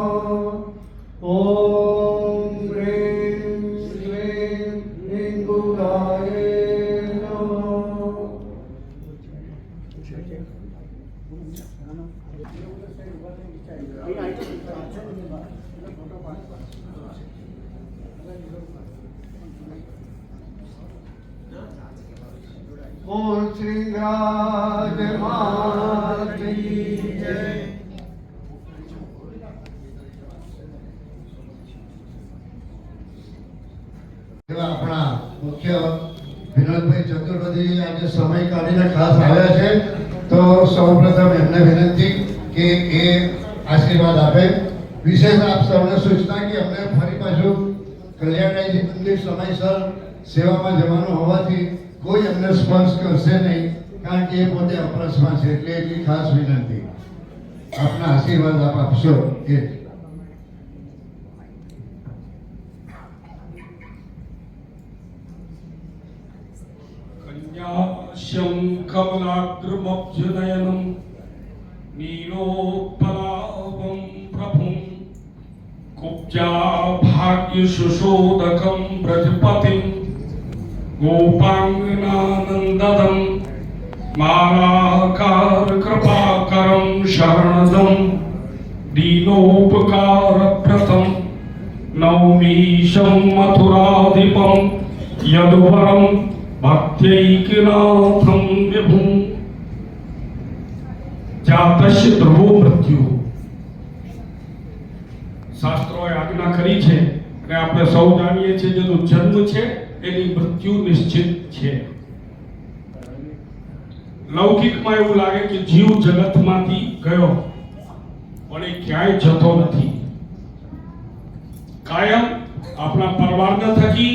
ઓમ હ્રીમ શ્રીમ હિંગુલાય ઓમ શ્રી હિંગરાજ માતની જય. એવા આપણા મુખ્ય વિનોદભાઈ ચતુર્વેદી આજે સમય કાઢીને ખાસ આવ્યા છે. તો સૌપ્રથમ એમને વિનંતી કે એ આશીર્વાદ આપે. વિશેષ આપ સૌને સૂચના કે અમને ફરી પાછું કલ્યાણરાયજી મંદિર સમયસર સેવામાં જવાનું હોવાથી કોઈ અમને સ્પર્શ કરશે નહીં, કારણ કે એ પોતે અપરસમાં છે. એટલે એટલી ખાસ વિનંતી, આપના આશીર્વાદ આપ આપશો એ. કન્યાશ્યમ કમલાગ્રમબ્જનયનમ નીલોત્પલાવમ પ્રભું કુબ્જા ભાગ્ય સુશોદકમ બ્રજપતિમ ગોપાંગનાનંદદમ મારાકાર કૃપાકરમ શરણદમ દીનોપકારપ્રથમ નૌમીશમ મથુરાધિપમ યદુવરમ ભક્ત્યૈકનાથમ વિભું જાતસ્ય ધ્રુવો મૃત્યુ. શાસ્ત્રોએ આજ્ઞા કરી છે અને આપણે સૌ જાણીએ છીએ જેનો જન્મ છે એની મૃત્યુ નિશ્ચિત છે. લૌકિકમાં એવું લાગે કે જીવ જગતમાંથી ગયો પણ એ ક્યાંય જતો નથી. કાયમ આપણા પરવારના થકી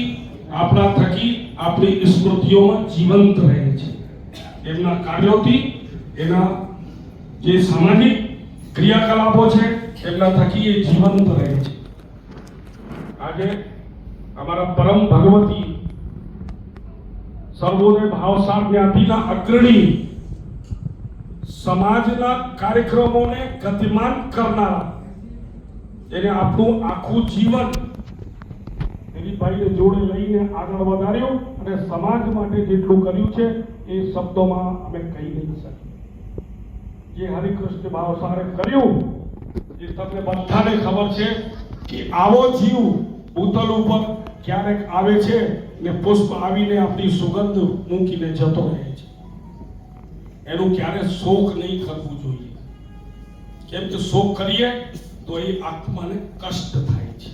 આપણા થકી આપણી સ્મૃતિઓમાં જીવંત રહે છે. એમના કાર્યોથી એના જે સામાજિક ક્રિયાકલાપો છે એમના થકી એ જીવંત રહે છે. આજે અમારા પરમ ભગવતી સર્વોદય ભાવસાર જ્ઞાતિના અગ્રણી સમાજના કાર્યક્રમોને ગતિમાન કરનારા, એને આપણું આખું જીવન દિલીપભાઈને જોડે લઈને આગળ વધાર્યો અને સમાજ માટે જેટલું કર્યું છે એ શબ્દોમાં અમે કહી નહીં શકીએ. જે હરિકૃષ્ણ ભાવસારે કર્યું, જે તમને બધાને ખબર છે કે આવો જીવ ભૂતલ ઉપર ક્યારેક આવે છે ને પુષ્પ આવીને આપણી સુગંધ મૂકીને જતો રહે છે. એનું ક્યારે શોક નહીં કરવું જોઈએ, કેમ કે શોક કરીએ તો એ આત્માને કષ્ટ થાય છે.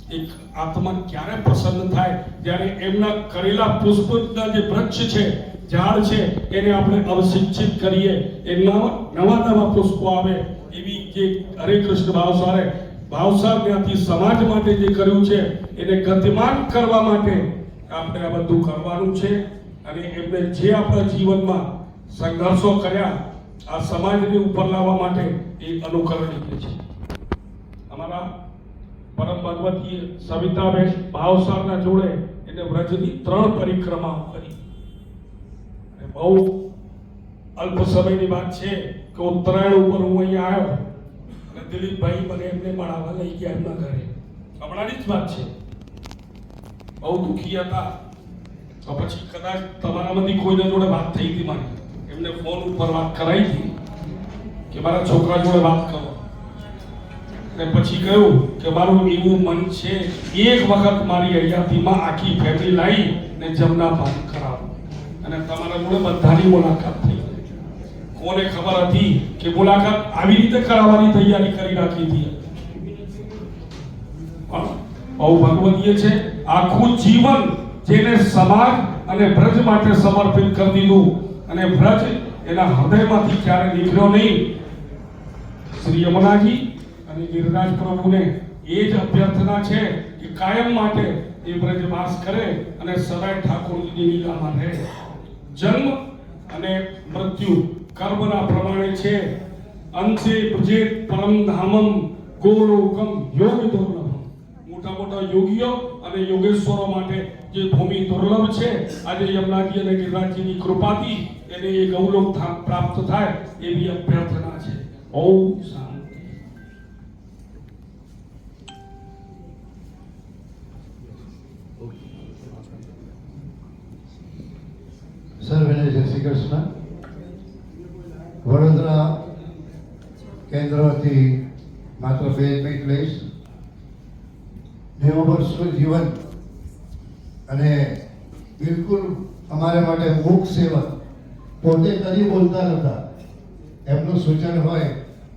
એક આત્મા ક્યારે પ્રસન્ન થાય જ્યારે એમના કરેલા પુષ્પના જે વૃક્ષ છે, ઝાડ છે, એને આપણે અવશિક્ષિત કરીએ, એ નવા પુષ્પો આવે. એવી જે હરિકૃષ્ણ ભાવસાર જ્ઞાતિ સમાજ માટે જે કર્યું છે એને ગતિમાન કરવા માટે આપણે આ બધું કરવાનું છે. અને એમને જે આપણા જીવનમાં સંઘર્ષો કર્યા આ સમાજને ઉપર લાવવા માટે એ અનુકરણીય છે. અમારા પરમ ભગવતી સવિતાબેન ભાવસારના જોડે એને વ્રજની 3 પરિક્રમાઓ કરી. અને બહુ અલ્પ સમયની વાત છે કે ઉત્તરાયણ ઉપર હું અહીંયા આવ્યો અને દિલીપભાઈ મને એમને મળાવવા લઈ ગયા એમના ઘરે. હમણાંની જ વાત છે. બહુ દુઃખી હતા. તો પછી કદાચ તમારામાંથી કોઈના જોડે વાત થઈ હતી મારી, એમને ફોન ઉપર વાત કરાવી હતી કે મારા છોકરા જોડે વાત કરો. અને પછી કહ્યું કે મારું એવું મન છે એક વખત મારી હયાતીમાં આખી ફેમિલી લાવી ને જમના પાન કરાવો. અને તમારા જોડે બધાની મુલાકાત થઈ. કોને ખબર હતી કે મુલાકાત આવી રીતે કરાવવાની તૈયારી કરી રાખી હતી. બહુ ભગવદીય છે. આખું જીવન જેને સમાજ અને બ્રજ માટે સમર્પિત કરી દીધું અને બ્રજ એના હૃદયમાંથી ક્યારે નીકળ્યો નહીં. શ્રી યમુનાજી અને ગિરિરાજ પ્રભુને એ જ અભ્યર્થના છે કે કાયમ માટે એ બ્રજવાસ કરે અને સદાય ઠાકોરજીની લીલામાં રહે. જન્મ અને મૃત્યુ કર્મના પ્રમાણે છે. અંશે બ્રજે પરમ ધામમ ગોલોકમ યોગ દુર્લભમ. મોટા મોટા યોગીઓ અને યોગેશ્વરો માટે જે ભૂમિ દુર્લભ છે, આજે યમુનાજી અને ગિરિરાજજીની કૃપાથી એને એ ગૌલોક ધામ પ્રાપ્ત થાય એવી અભ્યર્થના છે. ઓમ શાંતિ. સર્વેને જય શ્રી કૃષ્ણ. વડોદરા કેન્દ્રથી માત્ર 2 મિનિટ લઈશ. 90 વર્ષનું જીવન અને બિલકુલ અમારા માટે મુખ સેવા, પોતે કદી બોલતા નહોતા. એમનું સૂચન હોય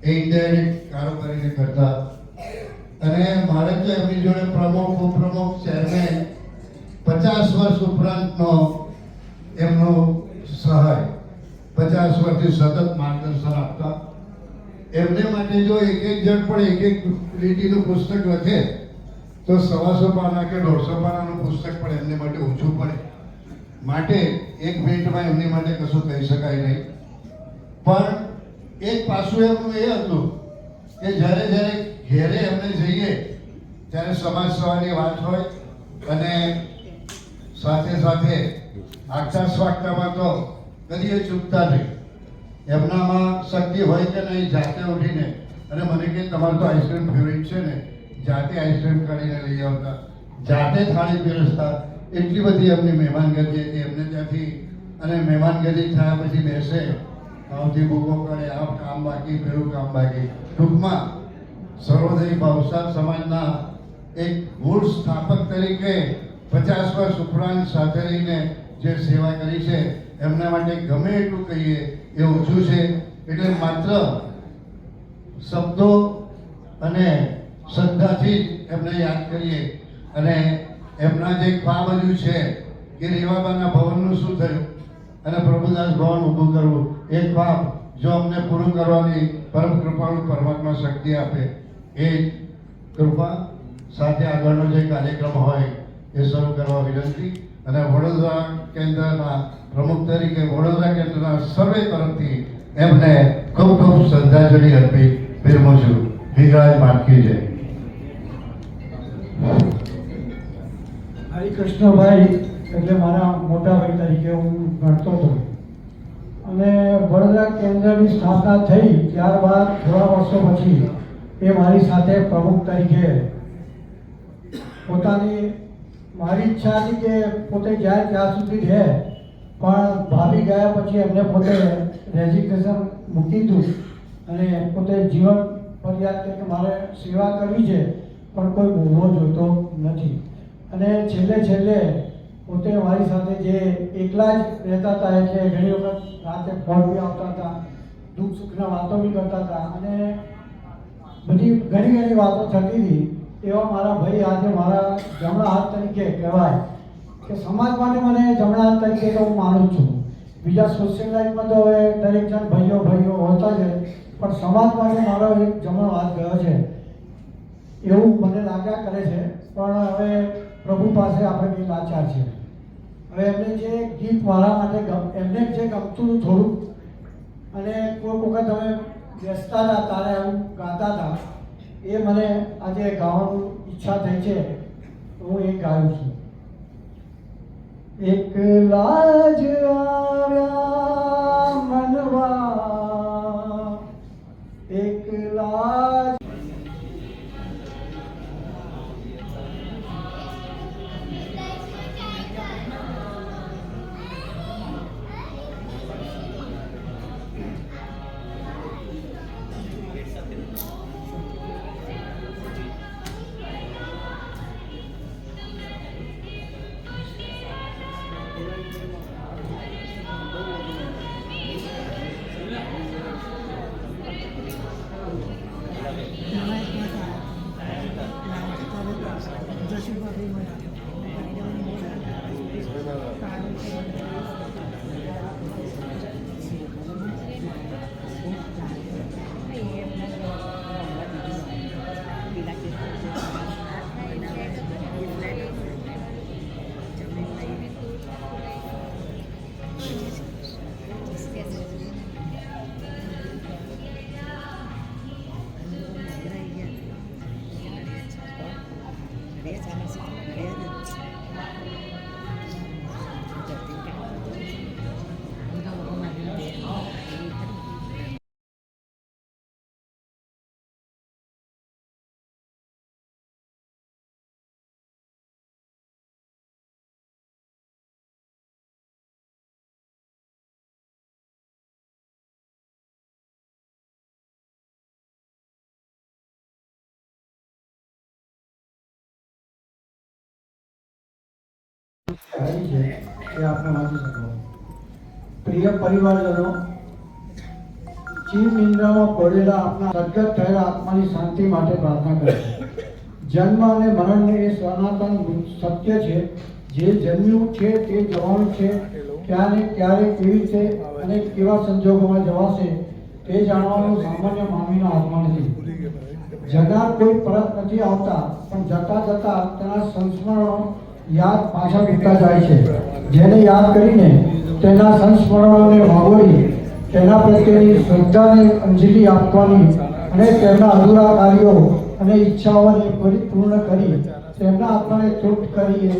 એ ઇન્ડાયરેક્ટ કારોબારીને કરતા. અને મારે તો એમની જોડે પ્રમુખ, ઉપપ્રમુખ, ચેરમેન 50 વર્ષ ઉપરાંતનો એમનો સહાય, 50 વર્ષથી સતત માર્ગદર્શન આપતા. એમને માટે જો એક જણ પણ એક લીટીનું પુસ્તક લખે તો 125 પાના કે 150 પાનાનું પુસ્તક પણ એમને માટે ઓછું પડે. માટે 1 મિનિટમાં એમની માટે કશું કહી શકાય નહીં. પણ એક પાસું એમનું એ હતું કે જ્યારે ઘેરે એમને જઈએ ત્યારે સમાજ સેવાની વાત હોય અને સાથે સાથે આગતા સ્વાગતામાં તો કદી ચૂકતા નહીં. એમનામાં શક્તિ હોય કે નહીં, જાતે ઉઠીને અને મને કે તમારું તો આઈસ્ક્રીમ ફેવરિટ છે ને, જાતે આઈસ્ક્રીમ કાઢીને લઈ આવતા, જાતે થાળી પીરસતા. એટલી બધી એમની મહેમાનગતિ હતી એમને ત્યાંથી. અને મહેમાનગતિ થયા પછી બેસે, આવતી બુકો કરે, આ કામ બાકી, પેલું કામ બાકી. ટૂંકમાં સર્વોદય ભાવસાર સમાજના એક મૂળ સ્થાપક તરીકે 50 વર્ષ ઉપરાંત સાથે રહીને જે સેવા કરી છે એમના માટે ગમે એટલું કહીએ એ ઓછું છે. એટલે માત્ર શબ્દો અને શ્રદ્ધાથી એમને યાદ કરીએ. અને એમના જે ખ્વાબ હજુ છે કે રેવાબાના ભવનનું શું થયું અને પ્રભુદાસ ભવન ઊભું કરવું, એ ખ્વાબ જો અમને પૂરું કરવાની પરમ કૃપાળુ પરમાત્મા શક્તિ આપે એ કૃપા સાથે આગળનો જે કાર્યક્રમ હોય એ શરૂ કરવા વિનંતી. અને વડોદરા કેન્દ્રના પ્રમુખ તરીકે વડોદરા કેન્દ્રના સર્વે તરફથી એમને ખૂબ ખૂબ શ્રદ્ધાંજલિ અર્પી વિરમું છું. હિંગળાજ માનકી જય. હરિકૃષ્ણભાઈ એટલે મારા મોટા ભાઈ તરીકે હું ગણતો હતો અને વડોદરા કેન્દ્રની સ્થાપના થઈ ત્યારબાદ થોડા વર્ષો પછી એ મારી સાથે પ્રમુખ તરીકે પોતાની મારી ઈચ્છા હતી કે પોતે જાય ત્યાં સુધી રહે, પણ ભાભી ગયા પછી એમને પોતે રેઝિગ્નેશન મૂકી દીધું અને પોતે જીવન ફરિયાદ કે મારે સેવા કરવી છે પણ કોઈ મોભો જોતો નથી અને છેલ્લે પોતે મારી સાથે જે એકલા જ રહેતા હતા એટલે ઘણી વખત રાતે ફોન બી આવતા હતા, દુઃખ સુખના વાતો બી કરતા હતા અને બધી ઘણી વાતો થતી હતી. એવા મારા ભાઈ આજે મારા જમણા હાથ તરીકે કહેવાય કે સમાજ માટે મને જમણા હાથ તરીકે તો હું માનું છું. બીજા સોશિયલ લાઈફમાં તો હવે દરેક જણ ભાઈઓ હોતા છે, પણ સમાજ માટે મારો એક જમણો હાથ ગયો છે એવું મને લાગ્યા કરે છે. પણ હવે પ્રભુ પાસે આપણે કંઈ લાચાર છે. હવે એમને જે ગીત મારા માટે એમને જે ગમતું થોડુંક અને કોઈ વખત અમે બેસતા હતા ત્યારે એવું ગાતા હતા, એ મને આજે ગાવાની ઈચ્છા થઈ છે, હું એ ગાયું છું. એકલા જ આવ્યા મનવા, એકલા જ આવી છે એ આપણે વાંચી શકો. પ્રિય પરિવારજનો, ચીન નિંદ્રામાં પડેલા આપણા સદગત થયેલા આત્માની શાંતિ માટે પ્રાર્થના કરે છે. જન્મ અને મરણ એ સનાતન સત્ય છે. જે જન્મ્યું છે તે જવાનું છે, ક્યારે કેવી રીતે અને કેવા સંજોગોમાં જવાશે તે જાણવાનું સામાન્ય માનવીના હાથમાં નથી. જનાર કોઈ પરત નથી આવતા, પણ જતા તેના સંસ્મરણો યાદ પાછા વીતતા જાય છે. જેને યાદ કરીને તેના સંસ્મરણોને વાગોળી તેના પ્રત્યેની શ્રદ્ધાને અંજલિ આપવાની અને તેમના અધૂરા કાર્યો અને ઈચ્છાઓને પરિપૂર્ણ કરી તેમના આત્માને તૃપ્ત કરીએ,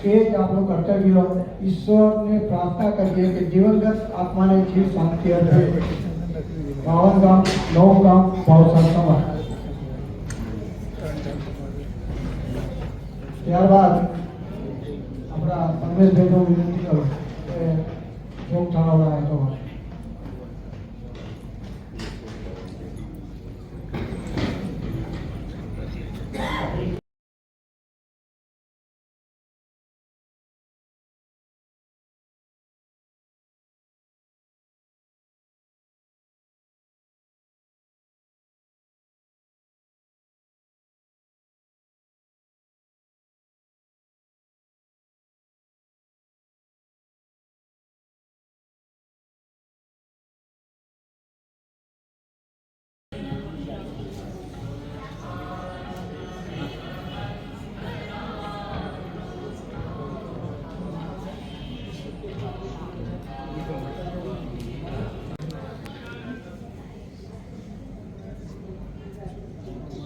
એ જ આપણું કર્તવ્ય. ઈશ્વરને પ્રાર્થના કરીએ કે દિવંગત આત્માને જીવ શાંતિ આપે. પાવનગામ નવગામ ભાવસાર સમાજ. ત્યારબાદ આપણા પરમેશભાઈનો વિનંતી કરું કે જોગ થવાવાળા હતો.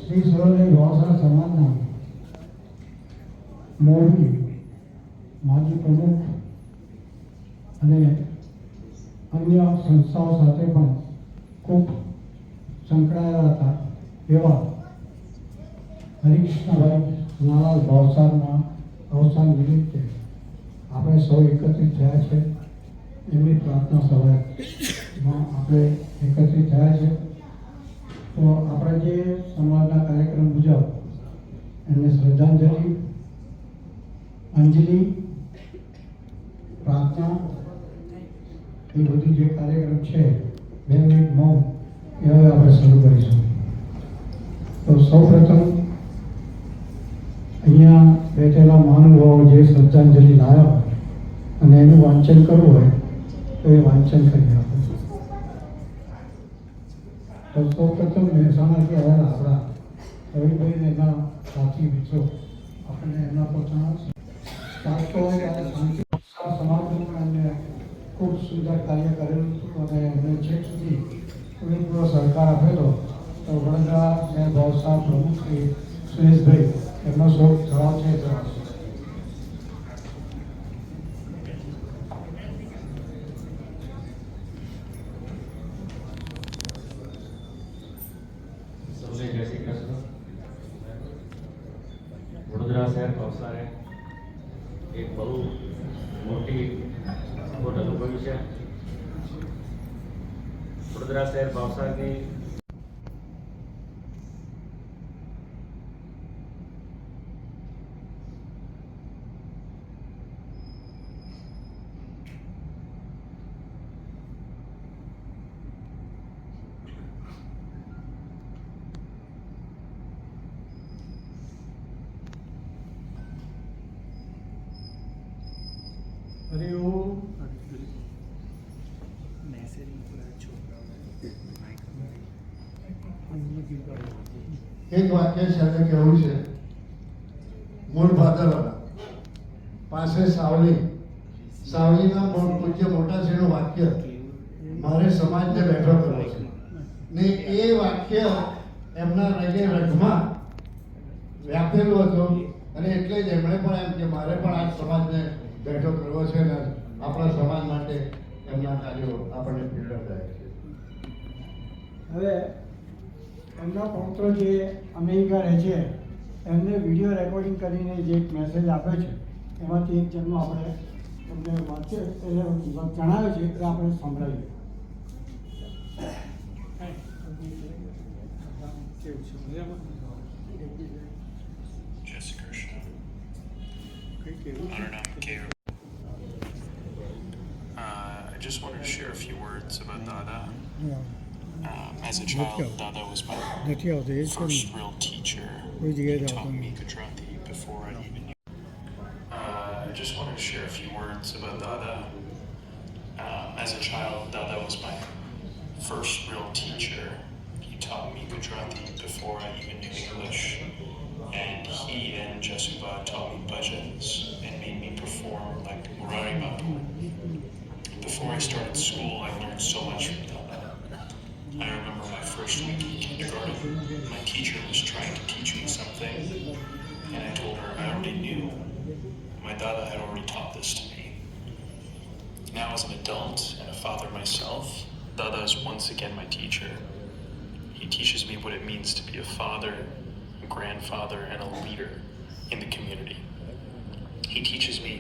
શ્રી સરોવર ભાવસાર સમાજના મોરબી માજી પ્રમુખ અને અન્ય સંસ્થાઓ સાથે પણ ખૂબ સંકળાયેલા હતા એવા હરિકૃષ્ણભાઈ નાલાલ ભાવસારના અવસાન નિમિત્તે આપણે સૌ એકત્રિત થયા છે. એમની પ્રાર્થના સભામાં આપણે એકત્રિત થયા છે. તો આપણે જે સમાજના કાર્યક્રમ મુજબ એમને શ્રદ્ધાંજલિ, અંજલિ, પ્રાર્થના એ બધું જે કાર્યક્રમ છે 2 મિનિટ મૌન એ હવે આપણે શરૂ કરીશું. તો સૌપ્રથમ અહીંયા બેઠેલા મહાનુભાવો જે શ્રદ્ધાંજલિ લાવ્યા હોય અને એનું વાંચન કરવું હોય તો એ વાંચન કરી આપો. તો સૌપ્રથમ મહેસાણાથી આવેલા આપણા રવિભાઈ અને એના સાથી મિત્રો આપણને એમના પોતાના સમાજનું એમને ખૂબ સુંદર કાર્ય કરેલું હતું અને એમને છેક સુધી પૂરેપૂરો સહકાર આપેલો. તો વડોદરા શહેર ભાવસાર પ્રમુખ શ્રી સુરેશભાઈ એમનો શોખ જવાબ છે જવાબ. સૌને જય શ્રી કૃષ્ણ. વડોદરા શહેર ભાવસારે એક બહુ મોટી ખોટ અનુભવી છે. વડોદરા શહેર ભાવસારની હરિઓમ. એક વાક્ય સાથે કહેવું છે. મૂળ ભાદરવાડા પાસે સાવલીના પૂજ્ય મોટાશ્રીનું વાક્ય મારે સમાજને બેઠો કરવો છે ને એ વાક્ય એમના રગે રગમાં વ્યાપેલું હતું અને એટલે જ એમણે પણ એમ કે મારે પણ આ સમાજને બેઠો કરવો છે ને આપણા સમાજ માટે એમના કાર્યો આપણને પ્રેરણાદાયક છે. હવે એમના પૌત્ર જે અમેરિકા રહે છે એમને વિડીયો રેકોર્ડિંગ કરીને જે એક મેસેજ આપ્યો છે એમાંથી એક જણનો આપણે તમને વાંચે જણાવ્યો છે એ આપણે સંભળાવીએ. Jai Shri Krishna. Honored K. I just wanted to share a few words about Dada. As a child, Dada was my first real teacher. He taught me Gujarati before I even knew. I just wanted to share a few words about Dada. As a child, Dada was my first real teacher. He taught me Gujarati before I even knew English. And he and Jesuba taught me bhajans and made me perform like Murari Bapu. Before I started school, I learned so much from Dada. I remember my first week in kindergarten. My teacher was trying to teach me something, and I told her I already knew. My Dada had already taught this to me. Now as an adult and a father myself, Dada is once again my teacher. He teaches me what it means to be a father, a grandfather, and a leader in the community. He teaches me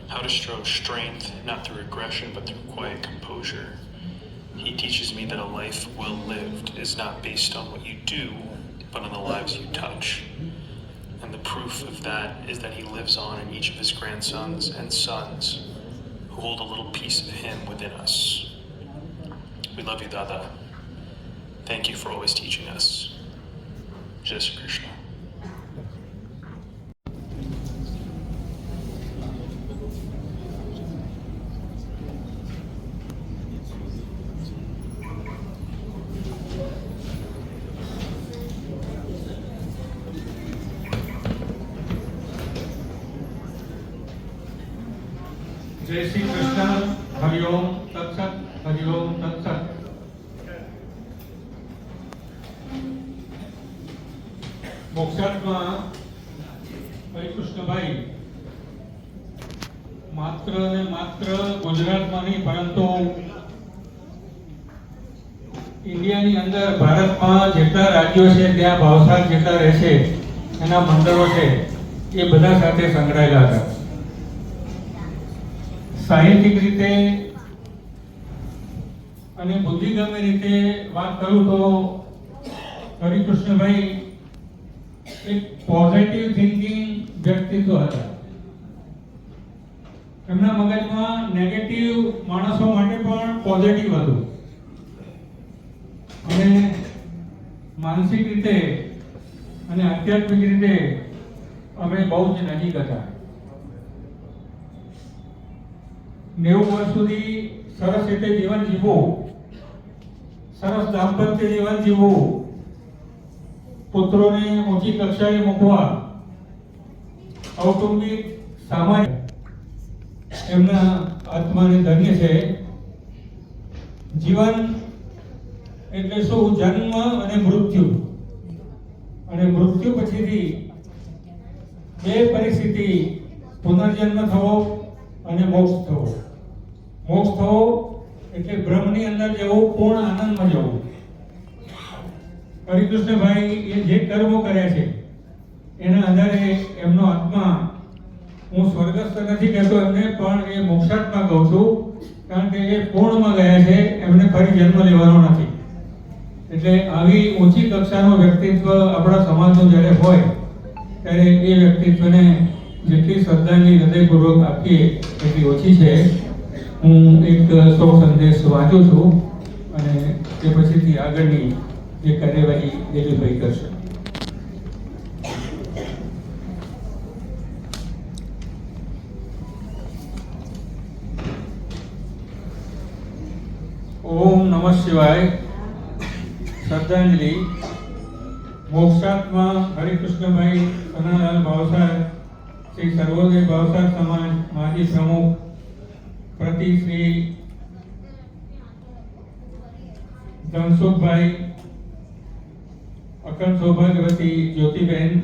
how to show strength, not through aggression, but through quiet composure. He teaches me that a life well lived is not based on what you do, but on the lives you touch. And the proof of that is that he lives on in each of his grandsons and sons, who hold a little piece of him within us. We love you, Dada. Thank you for always teaching us. Jai Shri Krishna. જય શ્રી કૃષ્ણ. હરિઓમ તત્સત. હરિઓમ તત્સત. મોક્ષાત્મા હરિકૃષ્ણભાઈ માત્ર ને માત્ર ગુજરાતમાં નહીં પરંતુ ઇન્ડિયાની અંદર ભારતમાં જેટલા રાજ્યો છે ત્યાં ભાવસાર જેટલા રહેશે એના મંડળો છે એ બધા સાથે સંકળાયેલા હતા. સાહિત્યિક રીતે અને બુદ્ધિગમ્ય રીતે વાત કરું તો હરિકૃષ્ણભાઈ એક પોઝિટિવ થિંકિંગ વ્યક્તિત્વ હતા. એમના મગજમાં નેગેટિવ માણસો માટે પણ પોઝિટિવ હતું અને માનસિક રીતે અને આધ્યાત્મિક રીતે અમે બહુ જ નજીક હતા. 90 વર્ષ સુધી સરસ રીતે જીવન જીવવું, સરસ દાંપત્ય જીવન જીવવું, પુત્રોને ઊંચી કક્ષાએ મૂકવા, કૌટુંબિક સામાજિક એમના આત્માને ધન્ય છે. જીવન એટલે શું? જન્મ અને મૃત્યુ, અને મૃત્યુ પછીથી બે પરિસ્થિતિ, પુનર્જન્મ થવો અને મોક્ષ થવો. મોક્ષ થવો એટલે બ્રહ્મની અંદર જવું, પૂર્ણ આનંદમાં જવું. હરિકૃષ્ણભાઈ એ જે કર્મો કર્યા છે એના આધારે એમનો આત્મા, હું સ્વર્ગસ્થ નથી કહેતો એમને, પણ એ મોક્ષાત્મા કહું છું, કારણ કે એ પૂર્ણમાં ગયા છે, એમને ફરી જન્મ લેવાનો નથી. એટલે આવી ઊંચી કક્ષાનું વ્યક્તિત્વ આપણા સમાજનું જ્યારે હોય ત્યારે એ વ્યક્તિત્વને જેટલી શ્રદ્ધાંજલિ હૃદયપૂર્વક આપીએ એટલી ઓછી છે. હું એક શોક સંદેશ વાંચું છું અને તે પછીથી આગળની જે કાર્યવાહી દિલીપભાઈ કરશે. ઓમ નમઃ શિવાય. શ્રદ્ધાંજલિ. મોક્ષાત્મા હરિકૃષ્ણભાઈ કનાલાલ ભાવસાર, શ્રી સર્વોદય ભાવસાર સમાજ માજી પ્રમુખ પ્રતિ શ્રી ધનસુખભાઈ, અખંડ સૌભાગ્યવતી જ્યોતિબેન,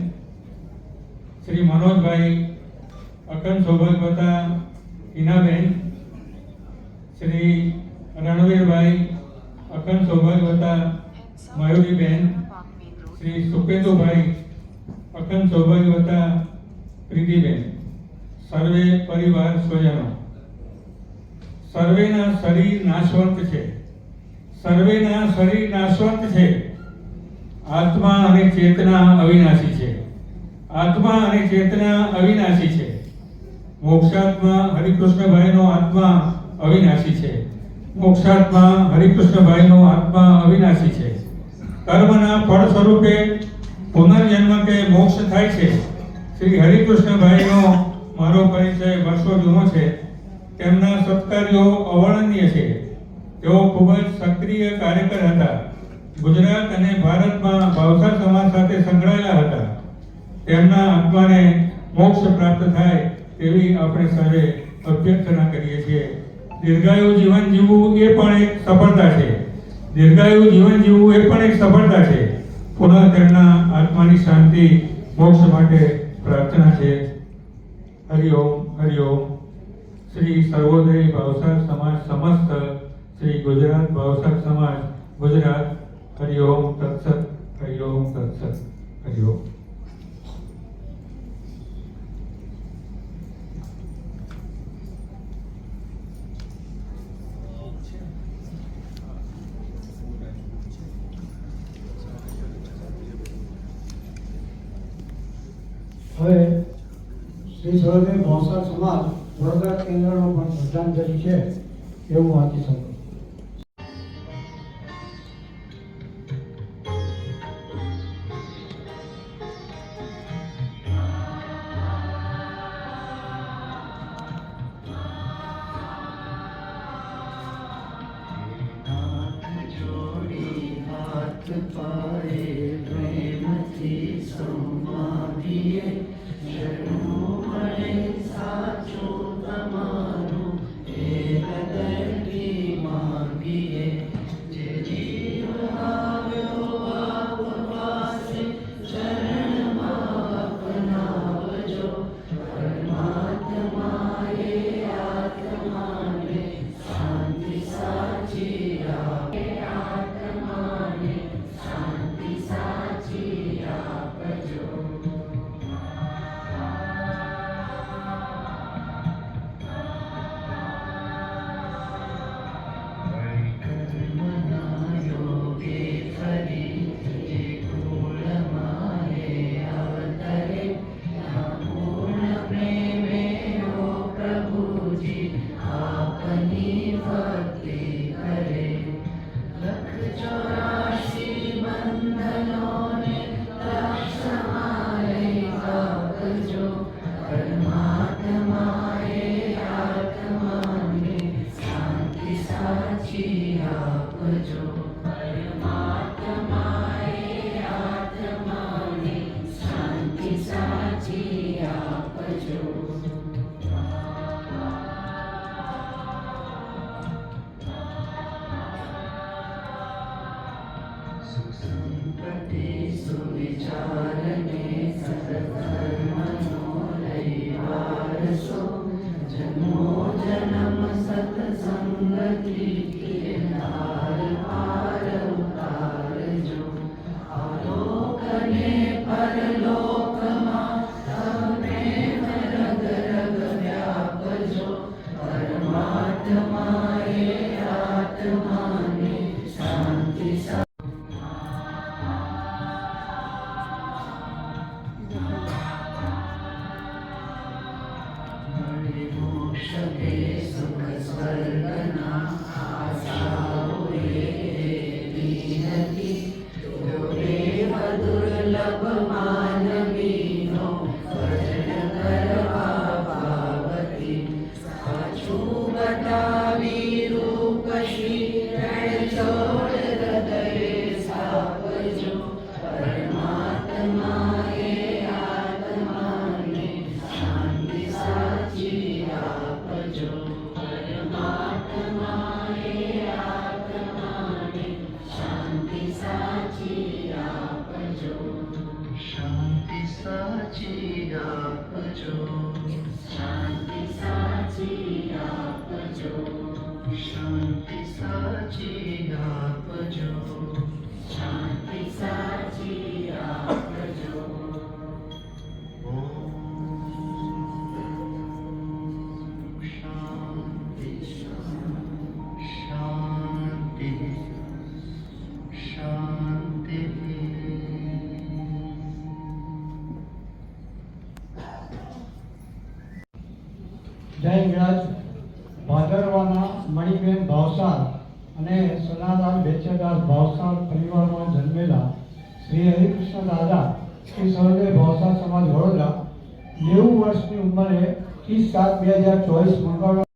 શ્રી મનોજભાઈ, અખંડ સૌભાગ્યવતા હિનાબેન, શ્રી રણવીરભાઈ, અખંડ સૌભાગ્યવતા મયુરીબેન, શ્રી સુપેન્દુભાઈ, અખંડ સૌભાગ્યવતા પ્રીતિબેન, સર્વે પરિવાર સ્વજનો. સર્વેના શરીર નાશવંત છે, સર્વેના શરીર નાશવંત છે, આત્મા અને ચેતના અવિનાશી છે, આત્મા અને ચેતના અવિનાશી છે. મોક્ષાત્મા હરિકૃષ્ણભાઈનો આત્મા અવિનાશી છે, મોક્ષાત્મા હરિકૃષ્ણભાઈનો આત્મા અવિનાશી છે. કર્મના ફળ સ્વરૂપે પુનર્જન્મ કે મોક્ષ થાય છે. શ્રી હરિકૃષ્ણભાઈનો મારો પરિચય વર્ષો જૂનો છે. તેમના સત્કાર્યો અવર્ણનીય છે. તેઓ ખૂબ જ સક્રિય કાર્યકર હતા. ગુજરાત અને ભારતમાં ભાવસાર સમાજ સાથે સંકળાયેલા હતા. તેમના આત્માને મોક્ષ પ્રાપ્ત થાય તેવી આપણે સર્વે અભ્યર્થના કરીએ છીએ. દીર્ઘાયુ જીવન જીવવું એ પણ એક સફળતા છે. દીર્ઘાયુ જીવન જીવવું એ પણ એક સફળતા છે. પુનઃ તેમના આત્માની શાંતિ, મોક્ષ માટે પ્રાર્થના છે. હરિઓમ હરિઓમ. શ્રી સર્વોદય ભાવસાર સમાજ સમસ્ત, શ્રી ગુજરાત ભાવસાર સમાજ ગુજરાત. હરિઓમ તત્સત. હરિઓમ તત્સત. હરિઓમ. હવે શ્રી સર્વોદય ભાવસાર સમાજ વડોદરા કેન્દ્રનો પણ શ્રદ્ધાંજલિ છે એવું વાંચી શકું. જય વિરાજ ભાદરવાના મણિબેન ભાવસાર અને સનાદાન બેચેદાસ ભાવસાર પરિવારમાં જન્મેલા શ્રી હરિકૃષ્ણ દાદા શ્રી સહદેવ ભાવસાર સમાજ વડોદરા 90 વર્ષની ઉંમરે 30/7/2024 મંગળવાર